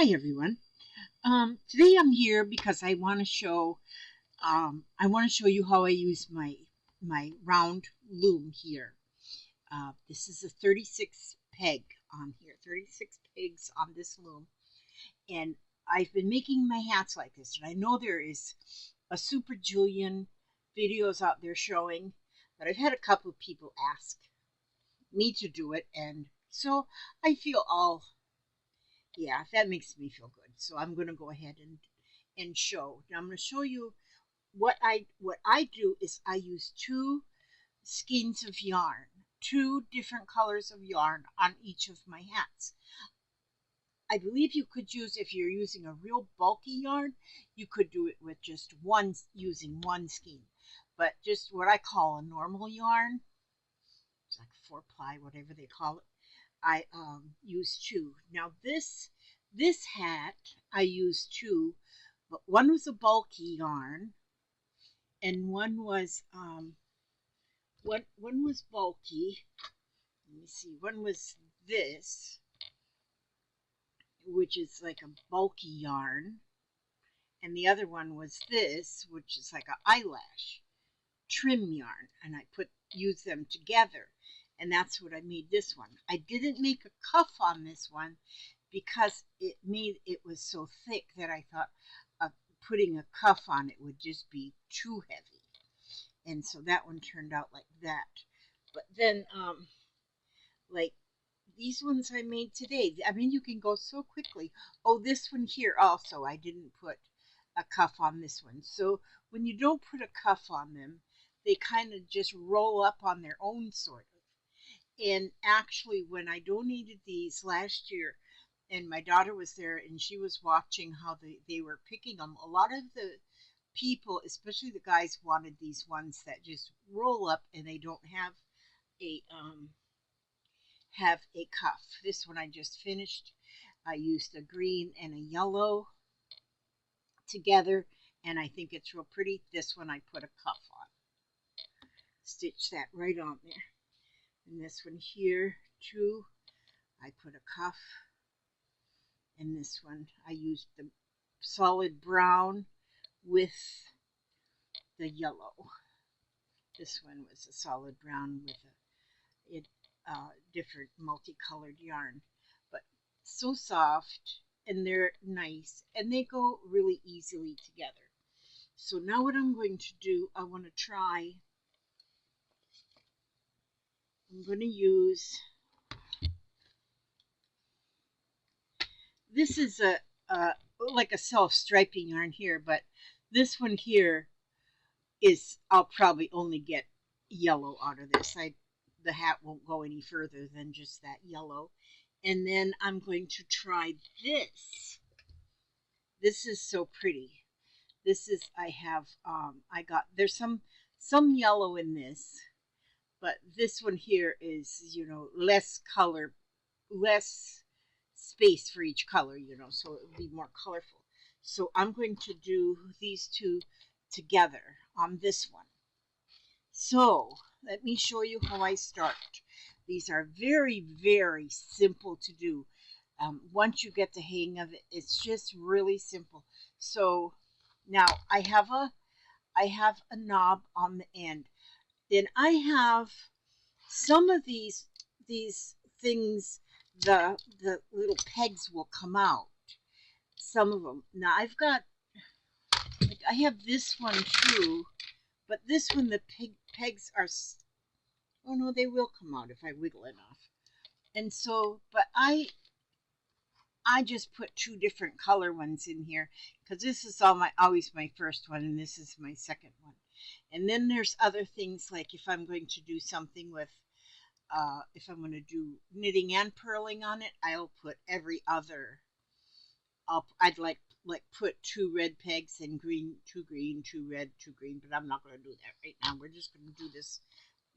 Hi everyone. Today I'm here because I want to show you how I use my round loom here. This is a 36 peg on here, 36 pegs on this loom, and I've been making my hats like this. And I know there is a Super Julian videos out there showing, but I've had a couple of people ask me to do it, and so I feel all yeah, that makes me feel good. So I'm going to go ahead and show. Now I'm going to show you what I do is I use two skeins of yarn, two different colors of yarn on each of my hats. I believe you could use, if you're using a real bulky yarn, you could do it with just one, using one skein. But just what I call a normal yarn, it's like 4-ply, whatever they call it, I use two. Now this hat I used two, but one was a bulky yarn, and one was bulky. Let me see. One was this, which is like a bulky yarn, and the other one was this, which is like an eyelash trim yarn, and I use them together, and that's what I made this one. I didn't make a cuff on this one because it was so thick that I thought putting a cuff on it would just be too heavy, and so that one turned out like that. But then like these ones I made today, I mean, you can go so quickly. Oh, this one here also, I didn't put a cuff on this one. So when you don't put a cuff on them, they kind of just roll up on their own, sort of. And actually, when I donated these last year, and my daughter was there and she was watching how they were picking them, a lot of the people, especially the guys, wanted these ones that just roll up and they don't a have a cuff. This one I just finished. I used a green and a yellow together, and I think it's real pretty. This one I put a cuff on. Stitch that right on there. And this one here too, I put a cuff. And this one I used the solid brown with the yellow. This one was a solid brown with a different multicolored yarn, but so soft, and they're nice, and they go really easily together. So now what I'm going to do, I'm going to use, this is a like a self-striping yarn here, but this one here is, I'll probably only get yellow out of this. The hat won't go any further than just that yellow. And then I'm going to try this. This is so pretty. This is, there's some yellow in this, but this one here is, less color, less space for each color, so it would be more colorful. So I'm going to do these two together on this one. So let me show you how I start. These are very, very simple to do. Once you get the hang of it, it's just really simple. So now I have a knob on the end. Then I have some of these things, the little pegs will come out. Some of them. Now I have this one too, but this one the pegs are, oh no, they will come out if I wiggle enough. And so, but I just put two different color ones in here because this is always my first one, and this is my second one. And then there's other things, like if I'm going to do something with, if I'm going to do knitting and purling on it, I'll put every other. I'd like put two red pegs and two green, two red, two green, but I'm not going to do that right now. We're just going to do this,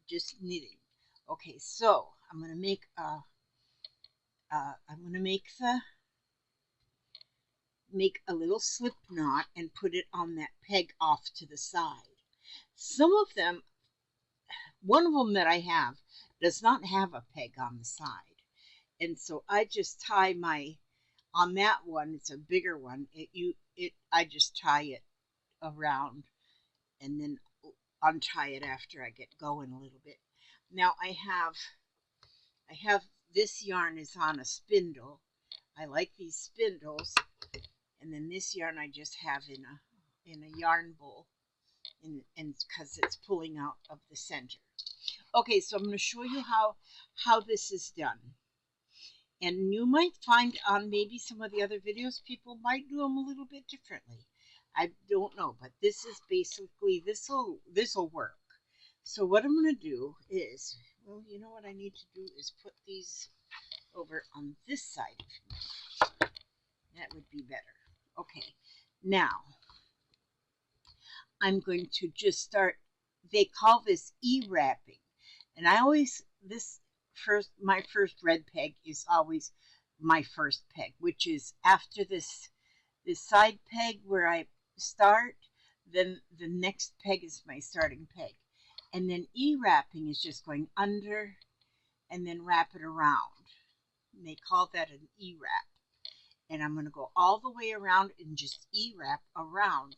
just knitting. Okay, so I'm going to make make a little slip knot and put it on that peg off to the side. Some of them, one of them that I have does not have a peg on the side, and so I just tie on that one, it's a bigger one. I just tie it around and then untie it after I get going a little bit. Now I have this yarn is on a spindle. I like these spindles, and then this yarn I just have in a yarn bowl, and because it's pulling out of the center. Okay, so I'm going to show you how this is done. And you might find on maybe some of the other videos, people might do them a little bit differently. I don't know, but this is basically, this'll work. So what I'm going to do is, well, you know what I need to do is put these over on this side of me. That would be better. Okay, now I'm going to just start, they call this E-wrapping. And I always, my first red peg is always my first peg, which is after this side peg where I start, then the next peg is my starting peg. And then E-wrapping is just going under and then wrap it around. And they call that an E-wrap. And I'm going to go all the way around and just E-wrap around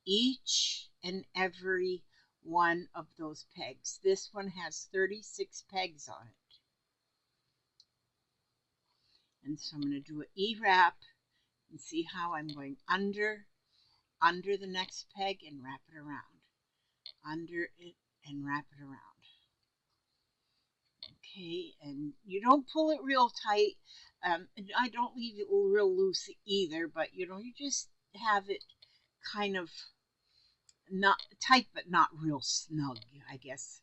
each and every one of those pegs. This one has 36 pegs on it. And so I'm going to do an E-wrap and see how I'm going under the next peg and wrap it around. Under it and wrap it around. Okay, and you don't pull it real tight. And I don't leave it real loose either, but you just have it kind of not tight, but not real snug, I guess.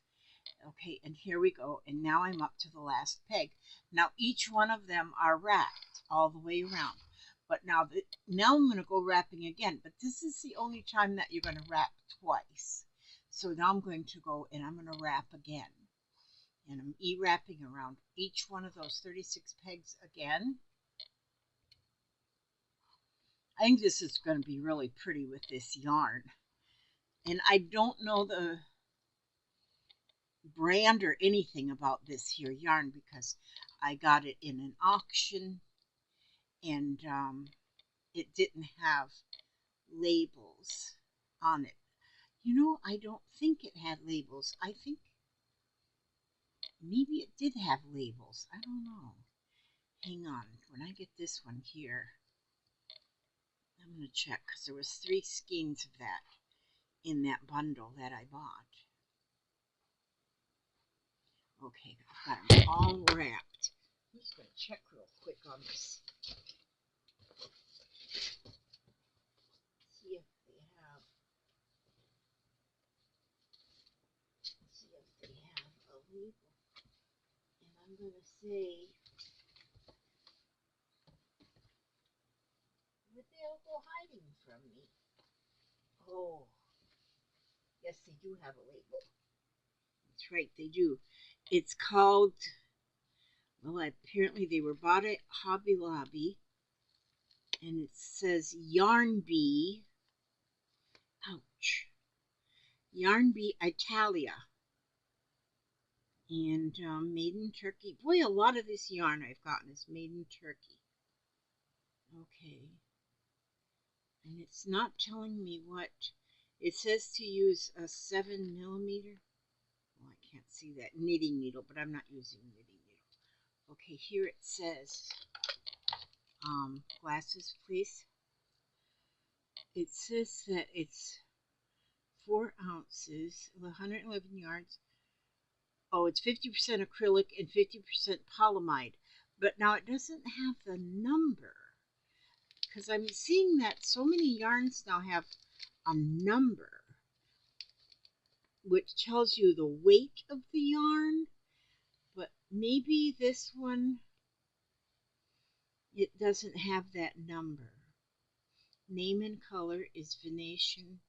Okay, and here we go. And now I'm up to the last peg. Now each one of them are wrapped all the way around. But now I'm going to go wrapping again. But this is the only time that you're going to wrap twice. So now I'm going to go and I'm going to wrap again. And I'm E-wrapping around each one of those 36 pegs again. I think this is going to be really pretty with this yarn. And I don't know the brand or anything about this here yarn because I got it in an auction and it didn't have labels on it. You know, I don't think it had labels. I think maybe it did have labels. I don't know. Hang on. When I get this one here, I'm going to check because there was 3 skeins of that in that bundle that I bought. Okay, I've got them all wrapped. I'm just going to check real quick on this. See if they have a label. And I'm going to say, would they all go hiding from me? Oh, yes, they do have a label. That's right, they do. It's called, well, apparently they were bought at Hobby Lobby. And it says Yarn Bee. Ouch. Yarn Bee Italia. And made in Turkey. Boy, a lot of this yarn I've gotten is made in Turkey. Okay. And it's not telling me what. It says to use a 7mm. Well, I can't see that knitting needle, but I'm not using knitting needle. Okay, here it says, glasses, please. It says that it's 4 ounces, 111 yards. Oh, it's 50% acrylic and 50% polyamide. But now it doesn't have the number. Because I'm seeing that so many yarns now have a number, which tells you the weight of the yarn. But maybe this one, it doesn't have that number. Name and color is Venetian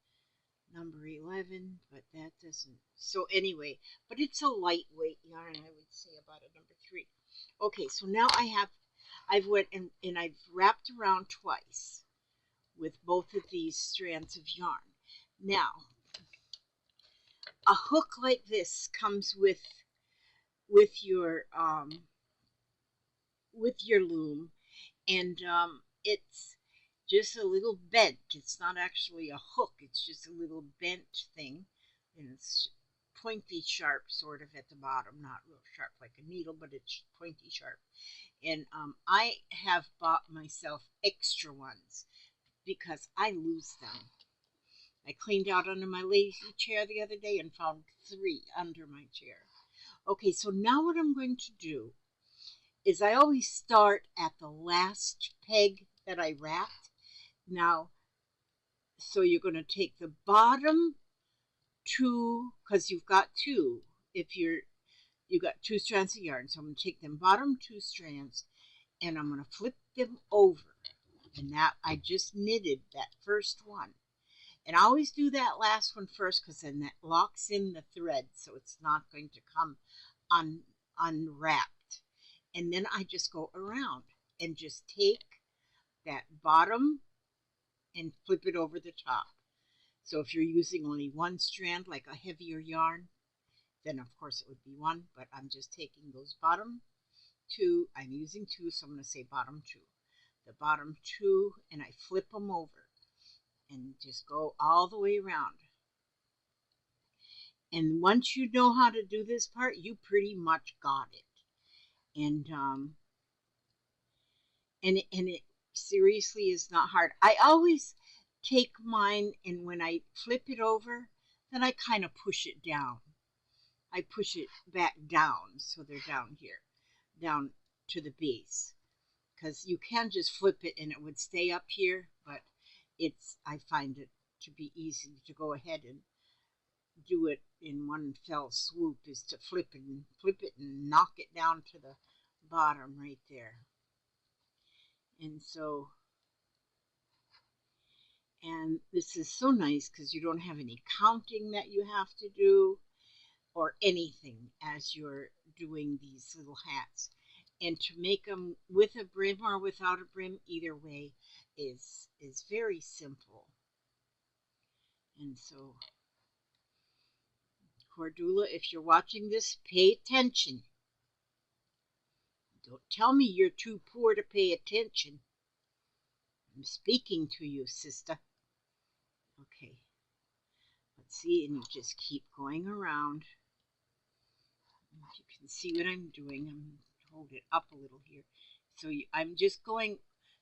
number 11, but that doesn't. So anyway, but it's a lightweight yarn, I would say about a number 3. Okay, so now I've went and I've wrapped around twice with both of these strands of yarn. Now, a hook like this comes with your loom, And it's just a little bent. It's not actually a hook. It's just a little bent thing, and it's pointy sharp sort of at the bottom, not real sharp like a needle, but it's pointy sharp. And I have bought myself extra ones because I lose them. I cleaned out under my lazy chair the other day and found 3 under my chair. Okay, so now what I'm going to do is I always start at the last peg that I wrapped. Now, so you're going to take the bottom 2, because you've got 2. If you got 2 strands of yarn, so I'm going to take them bottom 2 strands and I'm going to flip them over. And that I just knitted that first one. And I always do that last one first because then that locks in the thread so it's not going to come unwrapped. And then I just go around and just take that bottom and flip it over the top. So if you're using only 1 strand, like a heavier yarn, then of course it would be 1, but I'm just taking those bottom 2, I'm using 2, so I'm going to say bottom 2. The bottom 2, and I flip them over and just go all the way around. And once you know how to do this part, you pretty much got it. And it seriously is not hard. I always take mine, and when I flip it over, then I kind of push it down. I push it back down, so they're down here, down to the base. Because you can just flip it and it would stay up here, but I find it to be easy to go ahead and do it in one fell swoop, is to flip it and knock it down to the bottom right there. And so, and this is so nice because you don't have any counting that you have to do or anything as you're doing these little hats. And to make them with a brim or without a brim, either way is very simple. And so, Cordula, if you're watching this, pay attention. Don't tell me you're too poor to pay attention. I'm speaking to you, sister. Okay. Let's see, and you just keep going around. If you can see what I'm doing, I'm going to hold it up a little here. So I'm just going,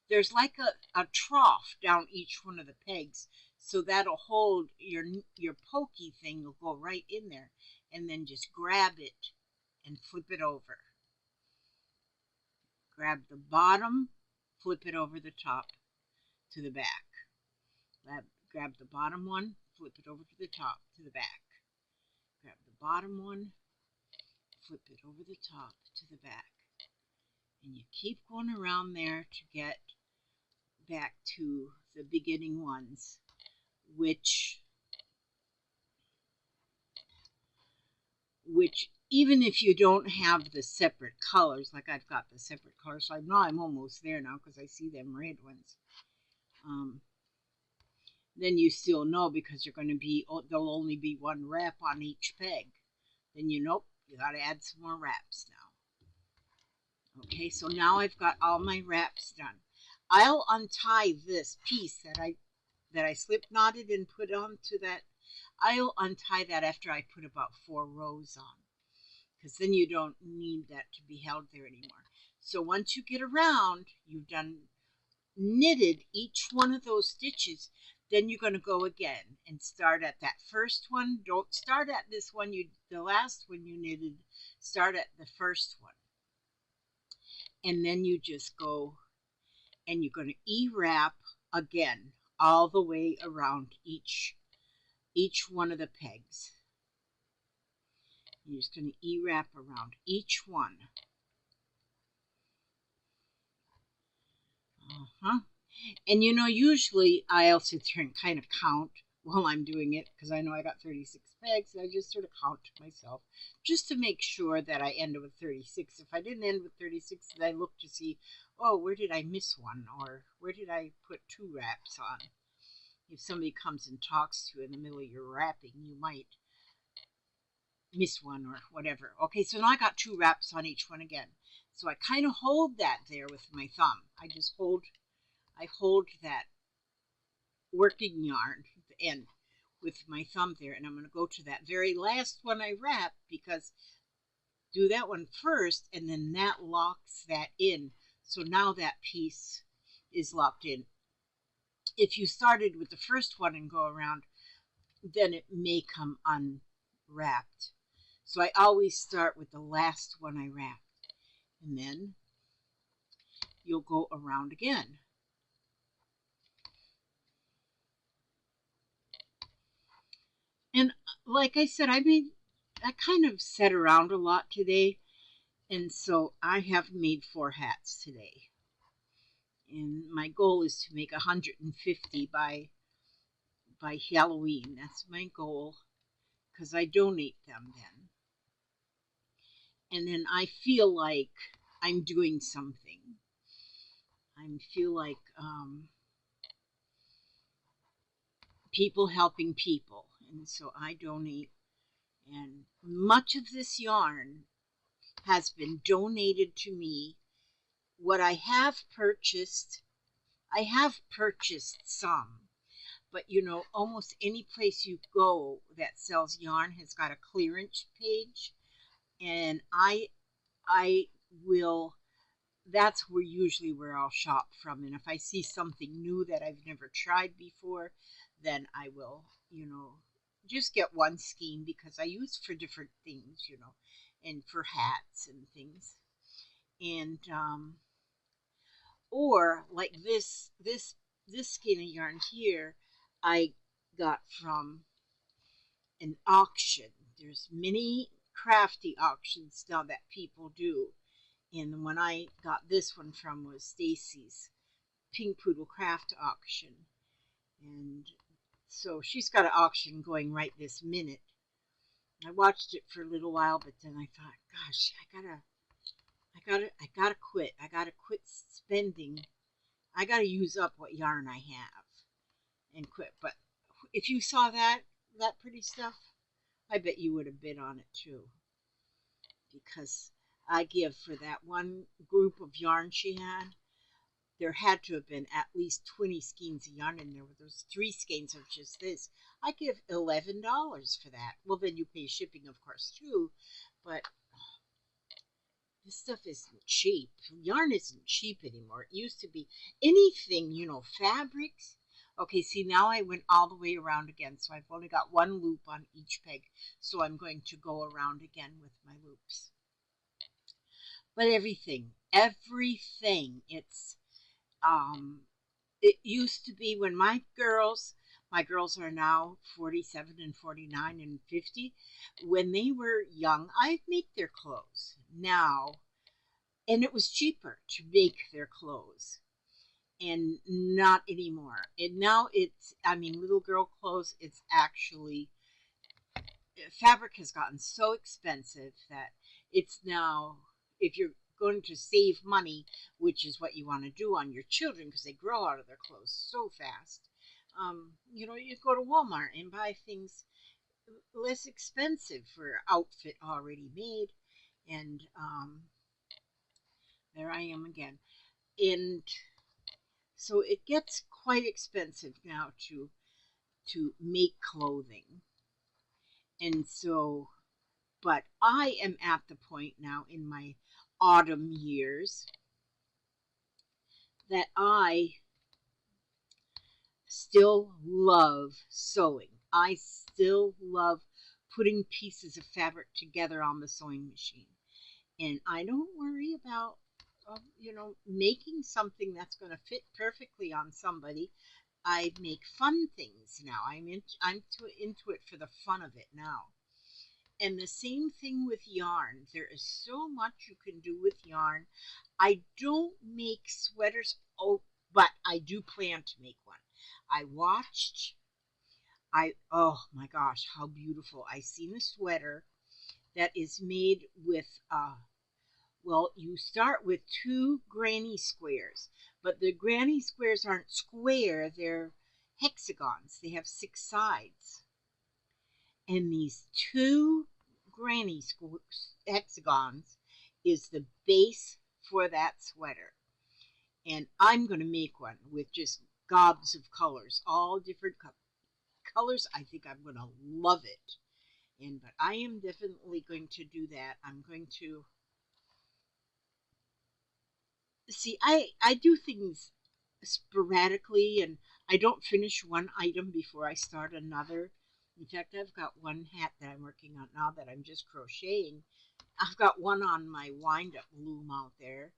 there's like a trough down each one of the pegs. So that'll hold your pokey thing will go right in there. And then just grab it and flip it over. Grab the bottom, flip it over the top to the back. Grab the bottom one, flip it over to the top to the back. Grab the bottom one, flip it over the top to the back. And you keep going around there to get back to the beginning ones, which even if you don't have the separate colors, like I've got the separate colors, so I know I'm almost there now because I see them red ones. Then you still know because you're going to be, there'll only be 1 wrap on each peg. Then you know you got to add some more wraps now. Okay, so now I've got all my wraps done. I'll untie this piece that I slip knotted and put onto that. I'll untie that after I put about 4 rows on, because then you don't need that to be held there anymore. So once you get around, you've done knitted each one of those stitches, then you're going to go again and start at that first one. Don't start at this one, the last one you knitted, start at the first one. And then you just go and you're going to E-wrap again all the way around each one of the pegs. You're just going to E-wrap around each one. And you know, usually I'll sit there and kind of count while I'm doing it because I know I got 36 pegs. I just sort of count to myself just to make sure that I end with 36. If I didn't end with 36, then I look to see, oh, where did I miss one? Or where did I put 2 wraps on? If somebody comes and talks to you in the middle of your wrapping, you might miss one or whatever. Okay, so now I got 2 wraps on each one again. So I kind of hold that there with my thumb. I hold that working yarn, the end, with my thumb there, and I'm going to go to that very last one I wrap, because do that one first, and then that locks that in. So now that piece is locked in. If you started with the first one and go around, then it may come unwrapped. So I always start with the last one I wrap, and then you'll go around again. And like I said, I kind of sat around a lot today, and so I have made 4 hats today. And my goal is to make 150 by Halloween. That's my goal, because I donate them then. And then I feel like I'm doing something. I feel like people helping people. And so I donate. And much of this yarn has been donated to me. What I have purchased some. But you know, almost any place you go that sells yarn has got a clearance page. And I will, that's where usually where I'll shop from. And if I see something new that I've never tried before, then I will, you know, just get one skein, because I use for different things, you know, and for hats and things. And or like this skein of yarn here, I got from an auction. There's many crafty auctions now that people do. And the one I got this one from was Stacy's Pink Poodle Craft auction. And so she's got an auction going right this minute. I watched it for a little while, but then I thought, gosh, I gotta quit. I gotta quit spending. I gotta use up what yarn I have and quit. But if you saw that pretty stuff, I bet you would have bid on it too, because I give for that one group of yarn she had, there had to have been at least 20 skeins of yarn in there. There's 3 skeins of just this. I give $11 for that. Well, then you pay shipping, of course, too. But this stuff isn't cheap. Yarn isn't cheap anymore. It used to be anything, you know, fabrics. Okay, see, now I went all the way around again, so I've only got one loop on each peg. So I'm going to go around again with my loops. But everything, it used to be when my girls are now 47 and 49 and 50, when they were young, I'd make their clothes now, and it was cheaper to make their clothes, and not anymore. And now it's, I mean, little girl clothes, it's actually, fabric has gotten so expensive that it's now, if you're going to save money, which is what you want to do on your children because they grow out of their clothes so fast, you know, you go to Walmart and buy things less expensive for outfit already made. And there I am again. And so it gets quite expensive now to make clothing. And so, but I am at the point now in my autumn years that I still love sewing. I still love putting pieces of fabric together on the sewing machine. And I don't worry about, you know, making something that's going to fit perfectly on somebody. I make fun things now. I'm into it for the fun of it now. And the same thing with yarn. There is so much you can do with yarn. I don't make sweaters, oh, but I do plan to make one. Oh my gosh, how beautiful. I seen a sweater that is made with, well, you start with 2 granny squares, but the granny squares aren't square, they're hexagons. They have 6 sides. And these 2 granny hexagons is the base for that sweater. And I'm going to make one with just gobs of colors, all different colors. I think I'm going to love it. But I am definitely going to do that. I'm going to see. I do things sporadically, and I don't finish one item before I start another. In fact, I've got one hat that I'm working on now that I'm just crocheting. I've got one on my wind-up loom out there,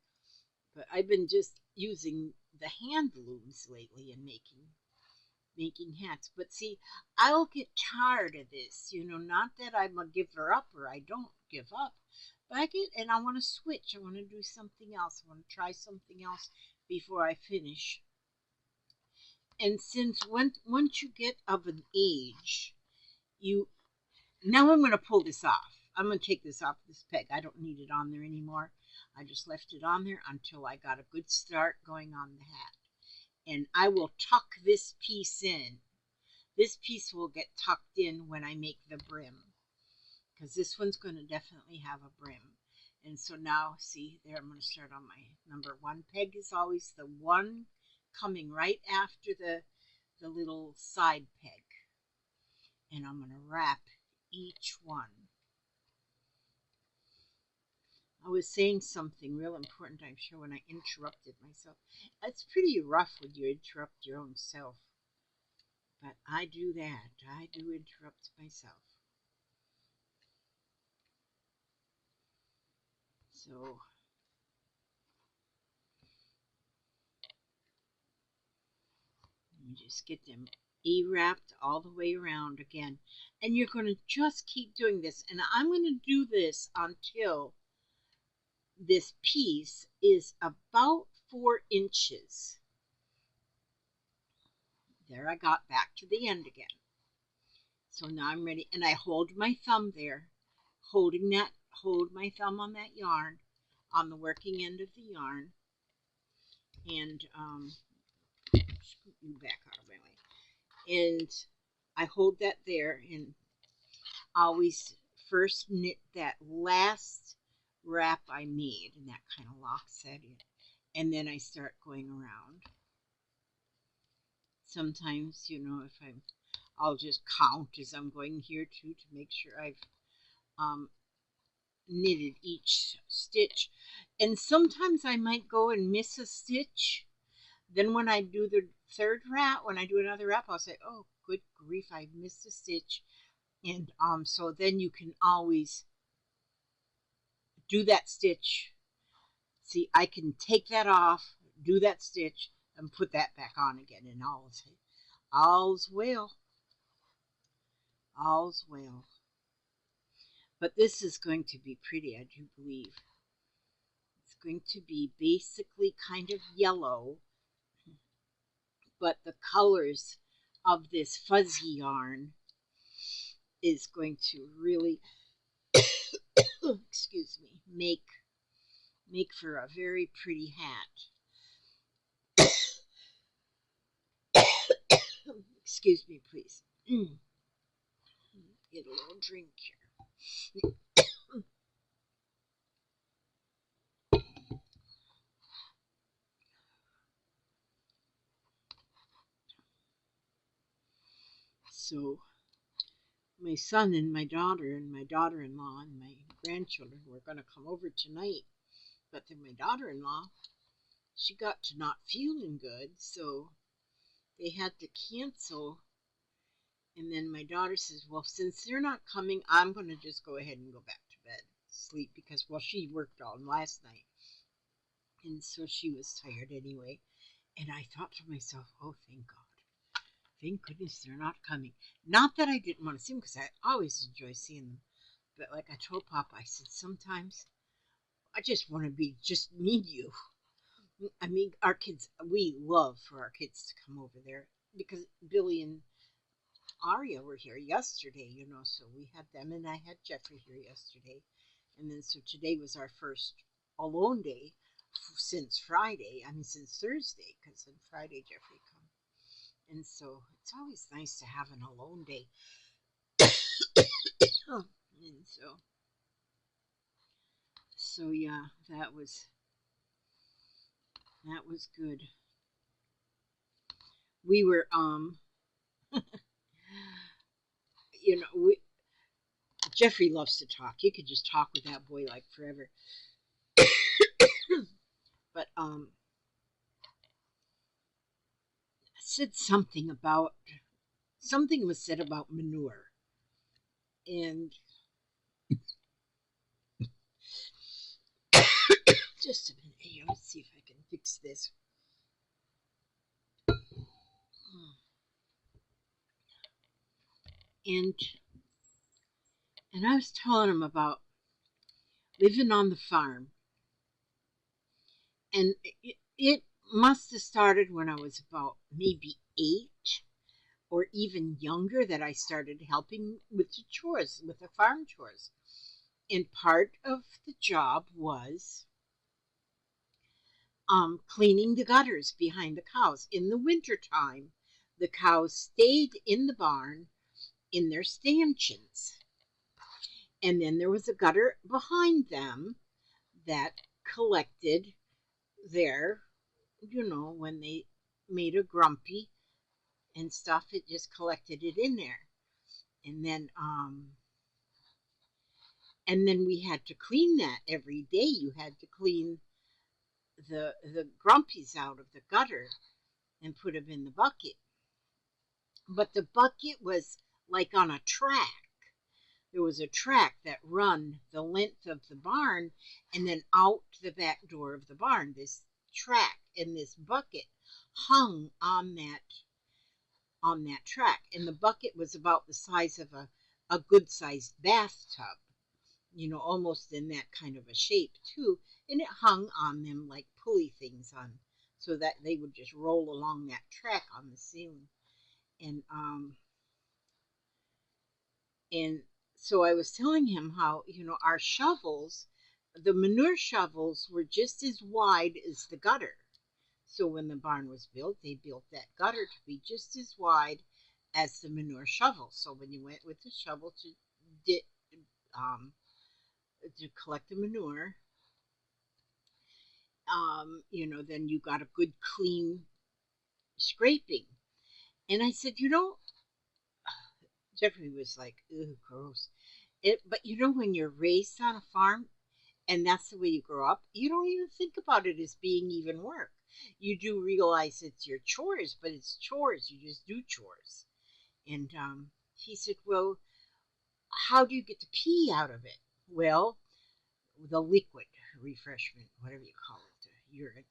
but I've been just using the hand looms lately and making hats. But see, I'll get tired of this, not that I'm a giver up or I don't give up, but I want to switch. I want to do something else. I want to try something else before I finish. And since once you get of an age, you now I'm going to pull this off. I'm going to take this off this peg. I don't need it on there anymore. I just left it on there until I got a good start going on the hat. And I will tuck this piece in. This piece will get tucked in when I make the brim, because this one's going to definitely have a brim. And so now, see, there I'm going to start on my number one peg. Is always the one coming right after the little side peg. And I'm going to wrap each one. I was saying something real important, I'm sure, when I interrupted myself. It's pretty rough when you interrupt your own self. But I do that. I do interrupt myself. So you just get them wrapped all the way around again. And you're going to just keep doing this. And I'm going to do this until this piece is about 4 inches. There, I got back to the end again. So now I'm ready. And I hold my thumb there, hold my thumb on that yarn, on the working end of the yarn. And scoot you back out of my way. And I hold that there and always first knit that last wrap I made, and that kind of locks that in. And then I start going around. Sometimes, if I'll just count as I'm going here too to make sure I've knitted each stitch. And sometimes I might go and miss a stitch. Then when I do the third wrap, when I do another wrap, I'll say, oh, good grief, I missed a stitch. And so then you can always do that stitch. See, I can take that off, do that stitch, and put that back on again, and all's well. All's well. But this is going to be pretty, I do believe. It's going to be basically kind of yellow, but the colors of this fuzzy yarn is going to really, excuse me, make for a very pretty hat. Excuse me, please. Get a little drink here. So my son and my daughter-in-law and my grandchildren were going to come over tonight. But then my daughter-in-law, she got to not feeling good, so they had to cancel. And then my daughter says, well, since they're not coming, I'm going to just go ahead and go back to bed, sleep, because, well, she worked all last night. And so she was tired anyway. And I thought to myself, oh, thank God. Thank goodness they're not coming. Not that I didn't want to see them, because I always enjoy seeing them. But like I told Papa, I said, sometimes I just want to just need you. I mean, our kids, we love for our kids to come over there, because Billy and Aria were here yesterday, so we had them, and I had Jeffrey here yesterday. And then so today was our first alone day since Thursday, because on Friday Jeffrey come. And so it's always nice to have an alone day. And so yeah, that was That was good. We were we Jeffrey loves to talk. You could just talk with that boy like forever. But said something about something was said about manure, and just a minute here, let's see if I can fix this. And I was telling him about living on the farm, and it must have started when I was about maybe 8 or even younger that I started helping with the chores, with the farm chores. And part of the job was cleaning the gutters behind the cows. In the wintertime, the cows stayed in the barn in their stanchions. And then there was a gutter behind them that collected their, when they made a grumpy and stuff, it just collected it in there. And then we had to clean that every day. You had to clean the grumpies out of the gutter and put them in the bucket. But the bucket was like on a track. There was a track that run the length of the barn and then out the back door of the barn. This track and this bucket hung on that track, and the bucket was about the size of a good sized bathtub, almost in that kind of a shape too, and it hung on them like pulley things on, so that they would just roll along that track on the ceiling. And so I was telling him how, our shovels, the manure shovels were just as wide as the gutter. So when the barn was built, they built that gutter to be just as wide as the manure shovel. So when you went with the shovel um, to collect the manure, then you got a good clean scraping. And I said, Jeffrey was like, "Ew, gross." But when you're raised on a farm and that's the way you grow up, you don't even think about it as being even work. You do realize it's your chores, but it's chores. You just do chores. And he said, "Well, how do you get the pee out of it?" Well, the liquid refreshment, whatever you call it, the urine.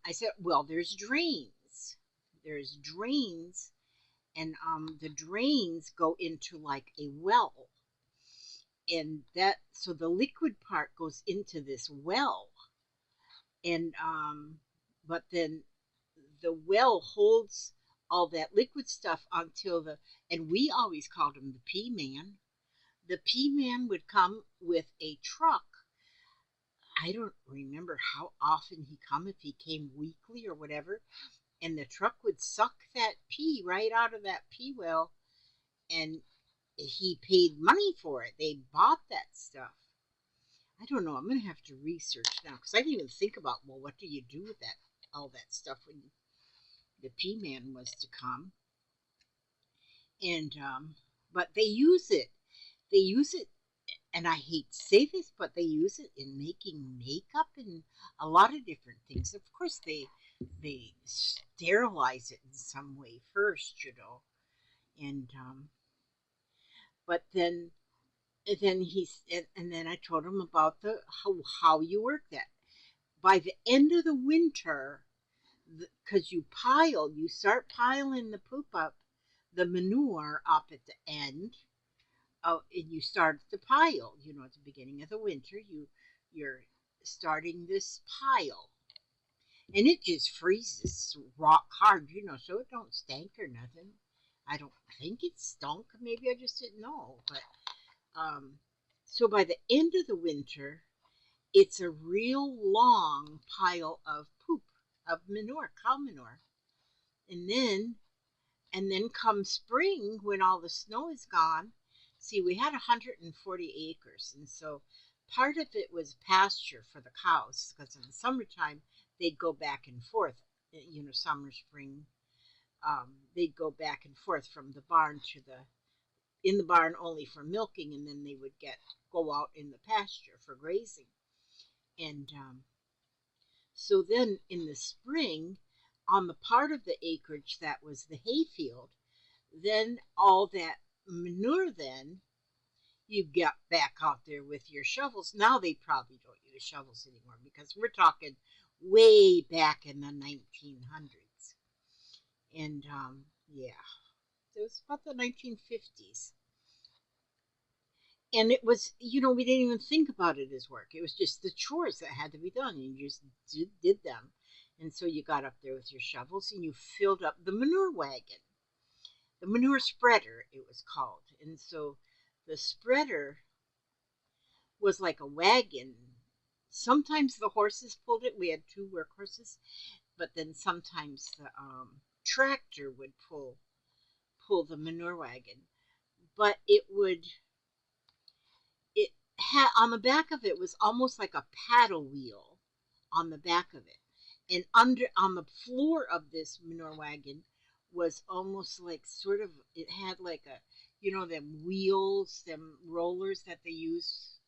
I said, "Well, there's drains. There's drains, and the drains go into like a well, and so the liquid part goes into this well, and but then the well holds all that liquid stuff until and we always called him the pea man. The pea man would come with a truck. I don't remember how often he come, if he came weekly or whatever, and the truck would suck that pea right out of that pea well, and he paid money for it. They bought that stuff. I don't know. I'm gonna have to research now because I didn't even think about, well, what do you do with all that stuff when the pea man was to come? And but they use it. They use it, and I hate to say this, but they use it in making makeup and a lot of different things. Of course, they sterilize it in some way first, and but then and then I told him about the how you work that. By the end of the winter, because you start piling the poop up, the manure up at the end. Oh, and you start the pile. At the beginning of the winter, you're starting this pile, and it just freezes rock hard, so it don't stink or nothing. I don't think it stunk. Maybe I just didn't know, but so by the end of the winter, it's a real long pile of poop, of manure, cow manure. And then come spring, when all the snow is gone, see, we had 140 acres, and so part of it was pasture for the cows, because in the summertime they'd go back and forth, you know, summer, spring. They'd go back and forth from the barn to the in the barn only for milking, and then they would go out in the pasture for grazing. And so then in the spring, on the part of the acreage that was the hayfield, then all that manure, then you get back out there with your shovels. Now they probably don't use shovels anymore because we're talking way back in the 1900s. And yeah, it was about the 1950s. And it was, you know, we didn't even think about it as work. It was just the chores that had to be done, and you just did them. And so you got up there with your shovels and you filled up the manure wagon, the manure spreader, it was called. And so the spreader was like a wagon. Sometimes the horses pulled it. We had two work horses, but then sometimes the tractor would pull the manure wagon. But it had on the back of it was almost like a paddle wheel on the back of it, and under on the floor of this manure wagon was almost like sort of, it had like a, you know, them wheels, them rollers that they use,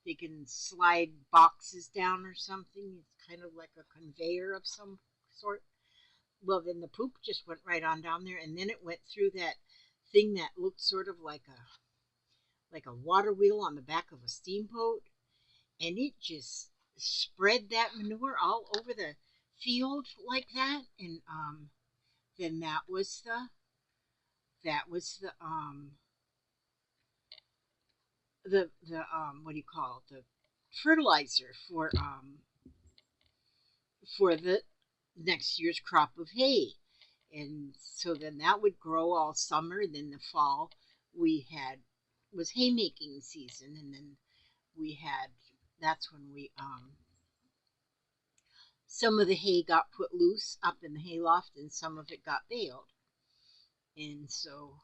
they can slide boxes down or something. It's kind of like a conveyor of some sort. Well, then the poop just went right on down there, and then it went through that thing that looked sort of like a water wheel on the back of a steamboat, and it just spread that manure all over the field like that. And then that was the what do you call it, the fertilizer for the next year's crop of hay. And so then that would grow all summer, and then the fall we had was haymaking season, and then we had that's when we some of the hay got put loose up in the hayloft and some of it got baled. And so,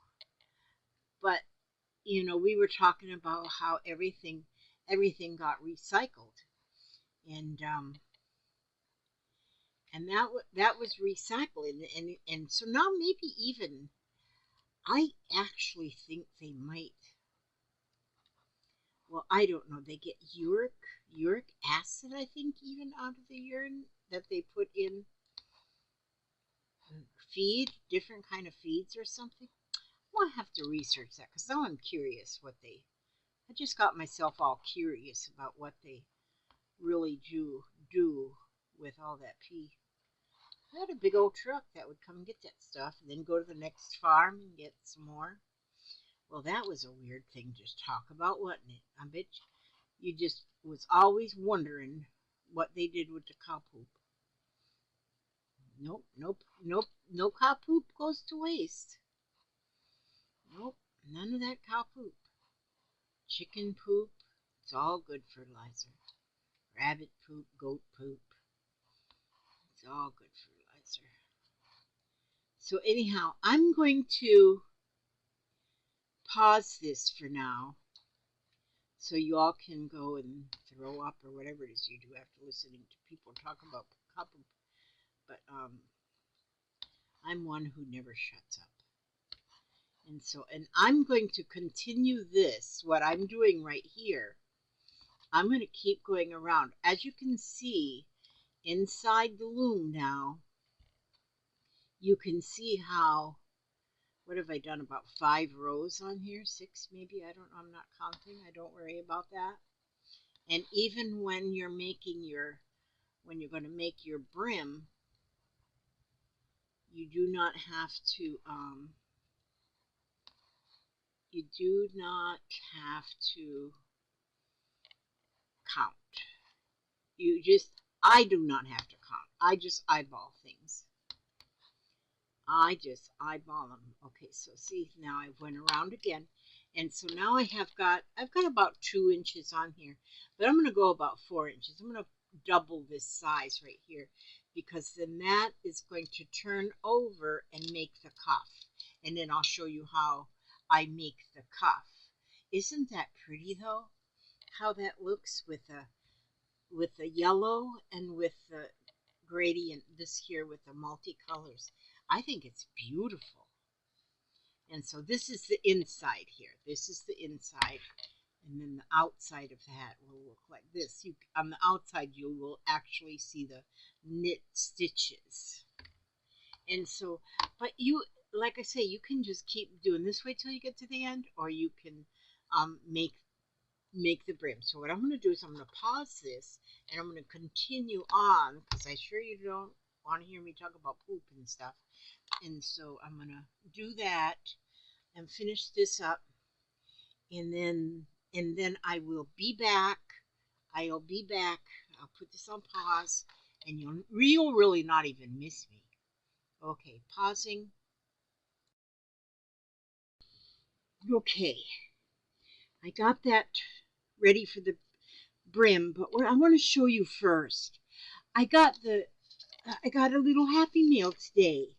but you know, we were talking about how everything got recycled, and that was recycling. And so now maybe even I actually think they might, well, I don't know, they get uric acid, I think, even out of the urine that they put in different kind of feeds or something. Well, I have to research that because now I'm curious I just got myself all curious about what they really do with all that pee. I had a big old truck that would come and get that stuff and then go to the next farm and get some more. Well, that was a weird thing to talk about, wasn't it? I bet you just was always wondering what they did with the cow poop. Nope, nope, nope, no cow poop goes to waste. Nope, none of that cow poop. Chicken poop, it's all good fertilizer. Rabbit poop, goat poop, it's all good fertilizer. So anyhow, I'm going to pause this for now so you all can go and throw up or whatever it is you do after listening to people talk about cow poop. But I'm one who never shuts up. And I'm going to continue this, what I'm doing right here. I'm going to keep going around. As you can see, inside the loom now, you can see how, what have I done, about 5 rows on here? 6 maybe, I don't know, I'm not counting. I don't worry about that. And even when you're making when you're going to make your brim, you do not have to, count. I do not have to count. I just eyeball things. I just eyeball them. Okay, so see, now I went around again. And so now I've got about 2 inches on here, but I'm going to go about 4 inches. I'm going to double this size right here because then that is going to turn over and make the cuff. And then I'll show you how I make the cuff. Isn't that pretty though? How that looks with the yellow and with the gradient, this here with the multicolors. I think it's beautiful. And so this is the inside here. This is the inside. And then the outside of the hat will look like this. On the outside, you will actually see the knit stitches. And so, but you, like I say, you can just keep doing this way till you get to the end, or you can make the brim. So what I'm going to do is I'm going to pause this, and I'm going to continue on, because I sure you don't want to hear me talk about poop and stuff. And so I'm going to do that and finish this up, and then I will be back. I'll be back. I'll put this on pause, and you'll really not even miss me. Okay, pausing. Okay, I got that ready for the brim, but what I want to show you first, I got a little Happy Mail today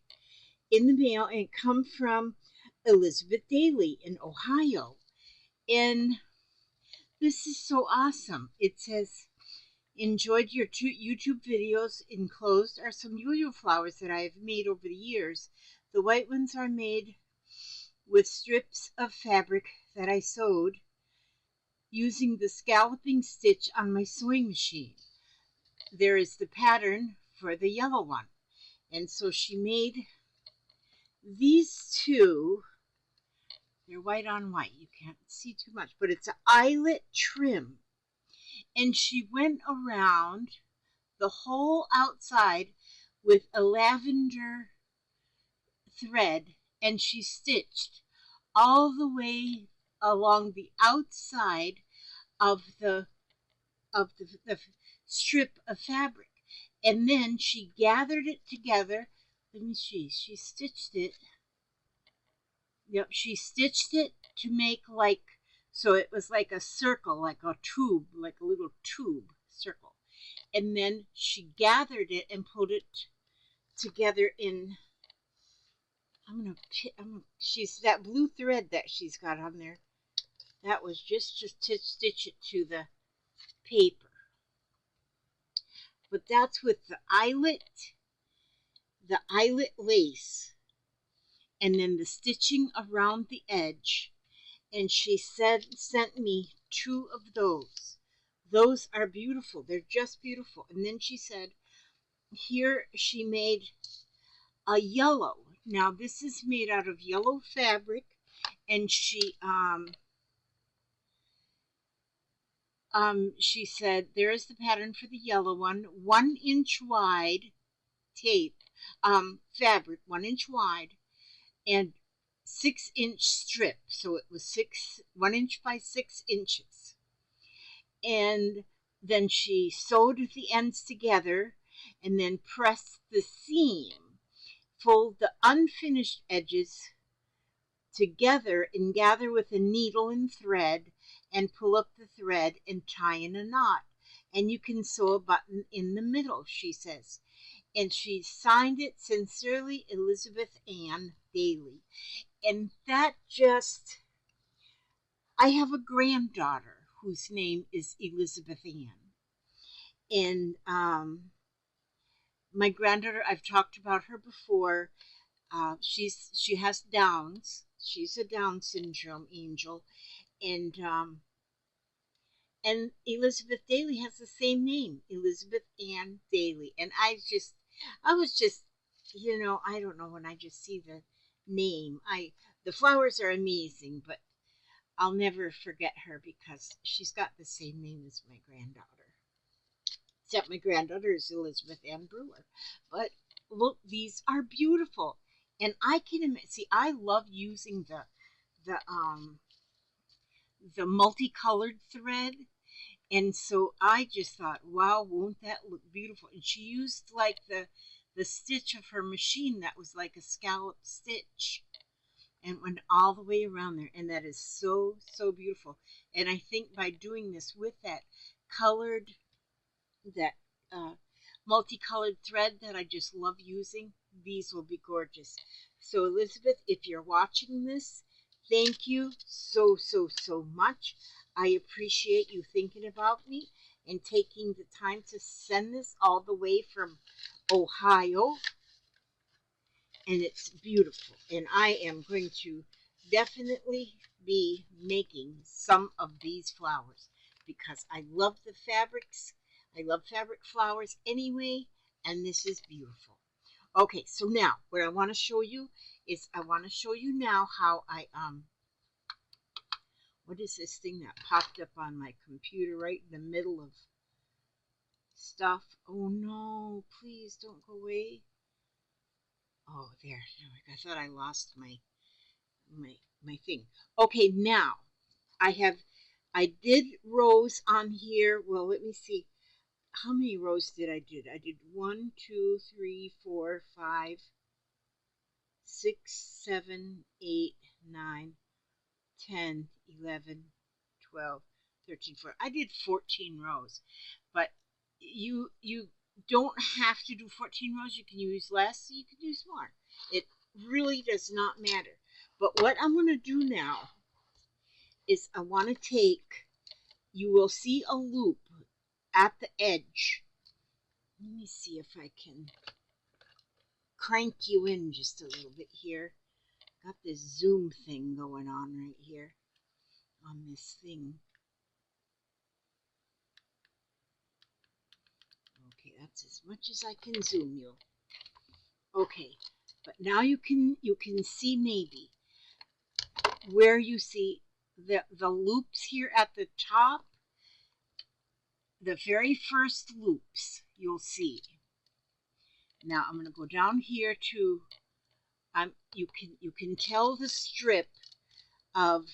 in the mail, and it come from Elizabeth Daly in Ohio, and this is so awesome. It says, enjoyed your YouTube videos. Enclosed are some yo-yo flowers that I have made over the years. The white ones are made with strips of fabric that I sewed using the scalloping stitch on my sewing machine. There is the pattern for the yellow one. And so she made these two. They're white on white. You can't see too much, but it's an eyelet trim. And she went around the whole outside with a lavender thread, and she stitched all the way along the outside of the strip of fabric, and then she gathered it together. Let me see. She stitched it. Yep, she stitched it to make so it was like a circle, like a tube, like a little tube circle, and then she gathered it and put it together in. She's that blue thread that she's got on there. That was just to stitch it to the paper. But that's with the eyelet lace, and then the stitching around the edge. And she sent me 2 of those. Those are beautiful. They're just beautiful. And then she said, here she made a yellow. Now this is made out of yellow fabric, and she said, there is the pattern for the yellow one, 1 inch wide tape, fabric, 1 inch wide, and 6-inch strip. So it was 1 inch by 6 inches. And then she sewed the ends together and then pressed the seam. Fold the unfinished edges together and gather with a needle and thread, and pull up the thread and tie in a knot. And you can sew a button in the middle, she says. And she signed it, sincerely, Elizabeth Ann Daly. And that just, I have a granddaughter whose name is Elizabeth Ann. And my granddaughter, I've talked about her before. She has Downs. She's a Down syndrome angel, and Elizabeth Daly has the same name, Elizabeth Ann Daly. And I was just, I don't know, when I just see the name, the flowers are amazing, but I'll never forget her because she's got the same name as my granddaughter. Except my granddaughter is Elizabeth Ann Brewer. But look, these are beautiful. And I can see, I love using the multicolored thread. And so I just thought, wow, won't that look beautiful? And she used like the stitch of her machine that was like a scallop stitch, and went all the way around there. And that is so, so beautiful. And I think by doing this with that colored, that multicolored thread that I just love using, these will be gorgeous. So Elizabeth, if you're watching this, thank you so, so, so much. I appreciate you thinking about me, and taking the time to send this all the way from Ohio. And it's beautiful. And I am going to definitely be making some of these flowers because I love the fabrics. I love fabric flowers anyway, and this is beautiful. Okay, so now what I want to show you is I want to show you now how I what is this thing that popped up on my computer right in the middle of stuff? Oh no, please don't go away. Oh, there. I thought I lost my thing. Okay, now I did rows on here. Well, let me see. How many rows did I do? I did 1, 2, 3, 4, 5, 6, 7, 8, 9, 10, 11, 12, 13, 14. I did 14 rows. But you don't have to do 14 rows. You can use less, you can use more. It really does not matter. But what I'm going to do now is I want to take, you will see a loop at the edge. Let me see if I can crank you in just a little bit here. Got this zoom thing going on right here on this thing. Okay, that's as much as I can zoom you. Okay, but now you can see maybe where you see the loops here at the top. The very first loops you'll see. Now I'm going to go down here to you can tell the strip of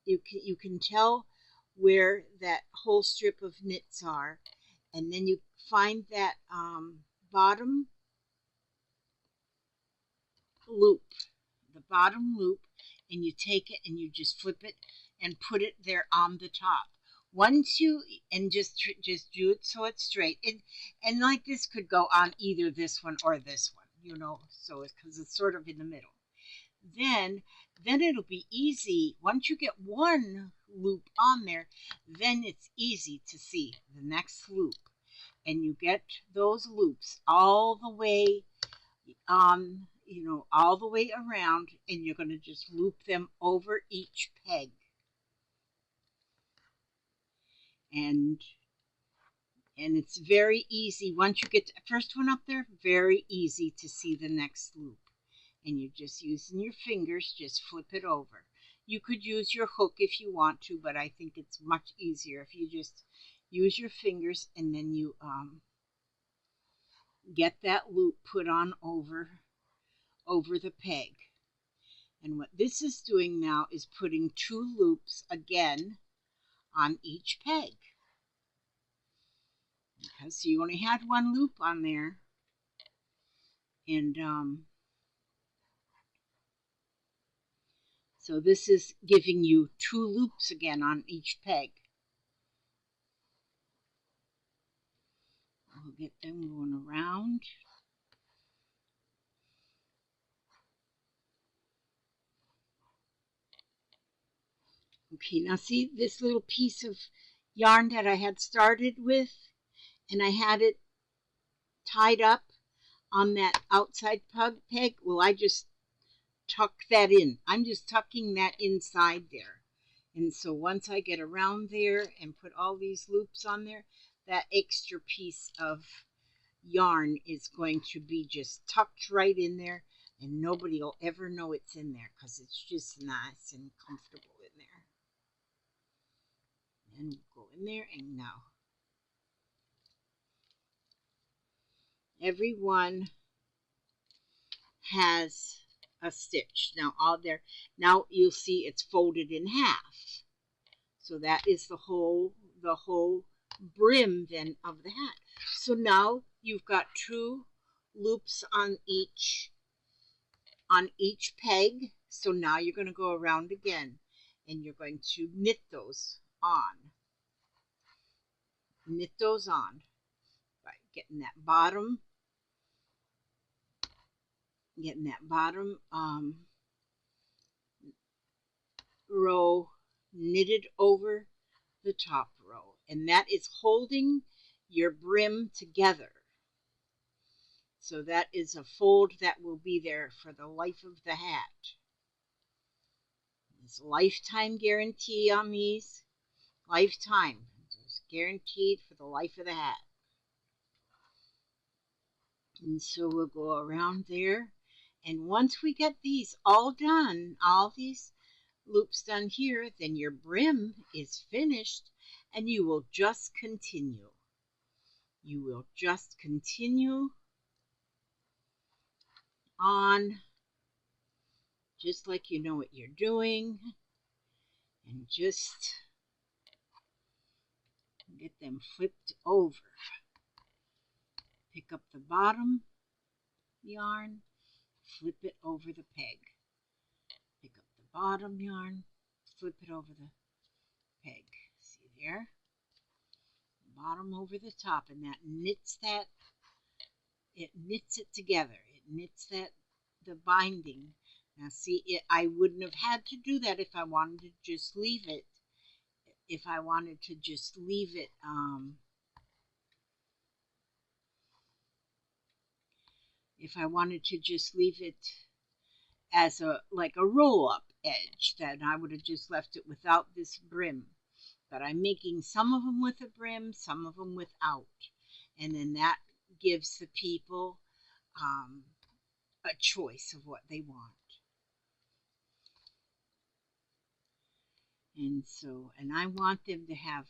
you can tell where that whole strip of knits are, and then you find that bottom loop, the bottom loop, and you take it and you just flip it and put it there on the top. Once you and just do it so it's straight, and like this could go on either this one or this one, you know, so it's because it's sort of in the middle. Then it'll be easy. Once you get one loop on there, then it's easy to see the next loop, and you get those loops all the way you know, all the way around, and you're going to just loop them over each peg. And it's very easy. Once you get the first one up there, very easy to see the next loop. And you're just using your fingers, just flip it over. You could use your hook if you want to, but I think it's much easier if you just use your fingers and then you get that loop put on over the peg. And what this is doing now is putting 2 loops again on each peg. Because you only had 1 loop on there. And so this is giving you 2 loops again on each peg. We'll get them going around. Okay, now see this little piece of yarn that I had started with, and I had it tied up on that outside peg. Well, I just tuck that in. I'm just tucking that inside there. And so once I get around there and put all these loops on there, that extra piece of yarn is going to be just tucked right in there, and nobody will ever know it's in there because it's just nice and comfortable in there. And go in there, and now every one has a stitch. Now all there, now you'll see it's folded in half. So that is the whole brim then of the hat. So now you've got 2 loops on each peg. So now you're going to go around again, and you're going to knit those on. Knit those on by getting that bottom row knitted over the top row, and that is holding your brim together. So that is a fold that will be there for the life of the hat. There's lifetime guarantee on these. Lifetime. It's guaranteed for the life of the hat. And so we'll go around there. And once we get these all done, all these loops done here, then your brim is finished and you will just continue. You will just continue on just like you know what you're doing, and just get them flipped over. Pick up the bottom yarn, flip it over the peg. Pick up the bottom yarn, flip it over the peg. See there? Bottom over the top, and that knits that, it knits it together. It knits that, the binding. Now see, I wouldn't have had to do that if I wanted to just leave it. If I wanted to just leave it, if I wanted to just leave it as a like a roll-up edge, then I would have just left it without this brim. But I'm making some of them with a brim, some of them without, and then that gives the people a choice of what they want. And so, and I want them to have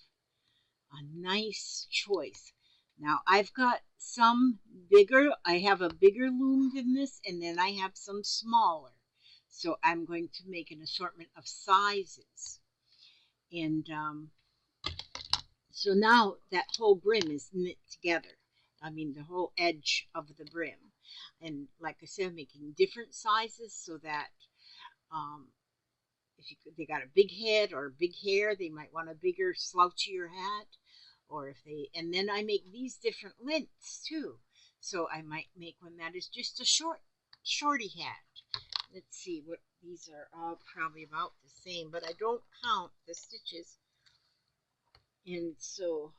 a nice choice. Now I've got some bigger, I have a bigger loom than this, and then I have some smaller. So I'm going to make an assortment of sizes. And so now that whole brim is knit together. I mean the whole edge of the brim. And like I said, I'm making different sizes so that if they got a big head or big hair, they might want a bigger, slouchier hat. Or if they, and then I make these different lengths too. So I might make one that is just a shorty hat. Let's see, what these are all probably about the same, but I don't count the stitches. And so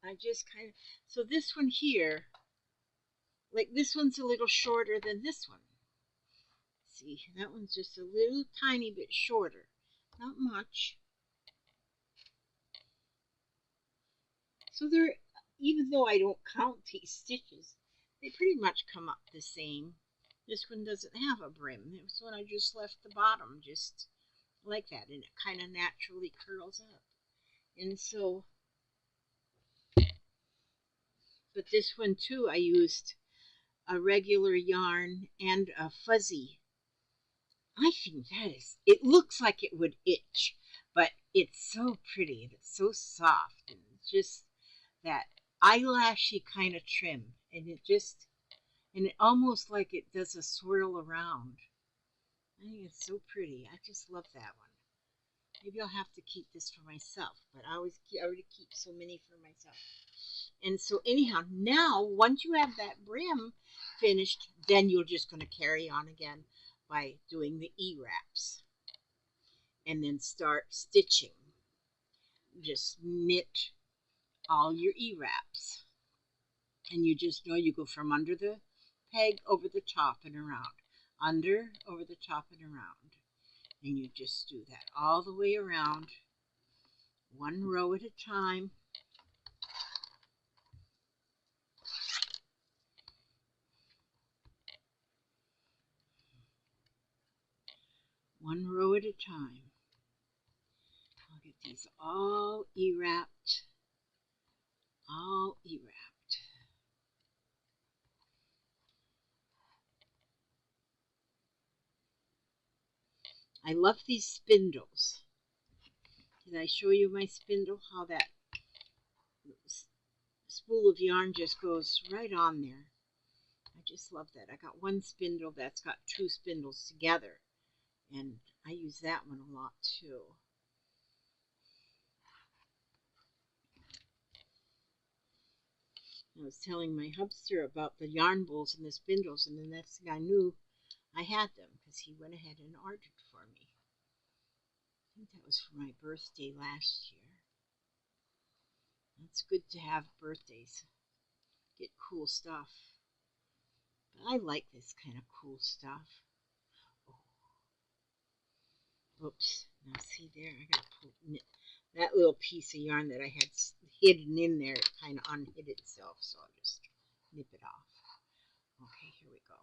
I just kind of, so this one here, like this one's a little shorter than this one. See, that one's just a little tiny bit shorter. Not much. So they're, even though I don't count these stitches, they pretty much come up the same. This one doesn't have a brim. This one I just left the bottom just like that, and it kind of naturally curls up. And so, but this one too, I used a regular yarn and a fuzzy. I think that is, it looks like it would itch, but it's so pretty and it's so soft, and it's just that eyelashy kind of trim, and it just, and it almost like it does a swirl around. I think it's so pretty. I just love that one. Maybe I'll have to keep this for myself, but I already keep so many for myself. And so anyhow, now once you have that brim finished, then you're just going to carry on again by doing the E-wraps, and then start stitching. Just knit all your E-wraps, and you just know you go from under the peg over the top and around, under, over the top and around, and you just do that all the way around, one row at a time. One row at a time. I'll get these all E-wrapped, all E-wrapped. I love these spindles. Did I show you my spindle? How that spool of yarn just goes right on there. I just love that. I got one spindle that's got two spindles together, and I use that one a lot too. I was telling my hubster about the yarn bowls and the spindles, and the next thing I knew, I had them because he went ahead and ordered for me. I think that was for my birthday last year. It's good to have birthdays. Get cool stuff. But I like this kind of cool stuff. Oh, oops. Now see there, I gotta pull that little piece of yarn that I had hidden in there. It kind of unhid itself, so I'll just nip it off. Okay, here we go.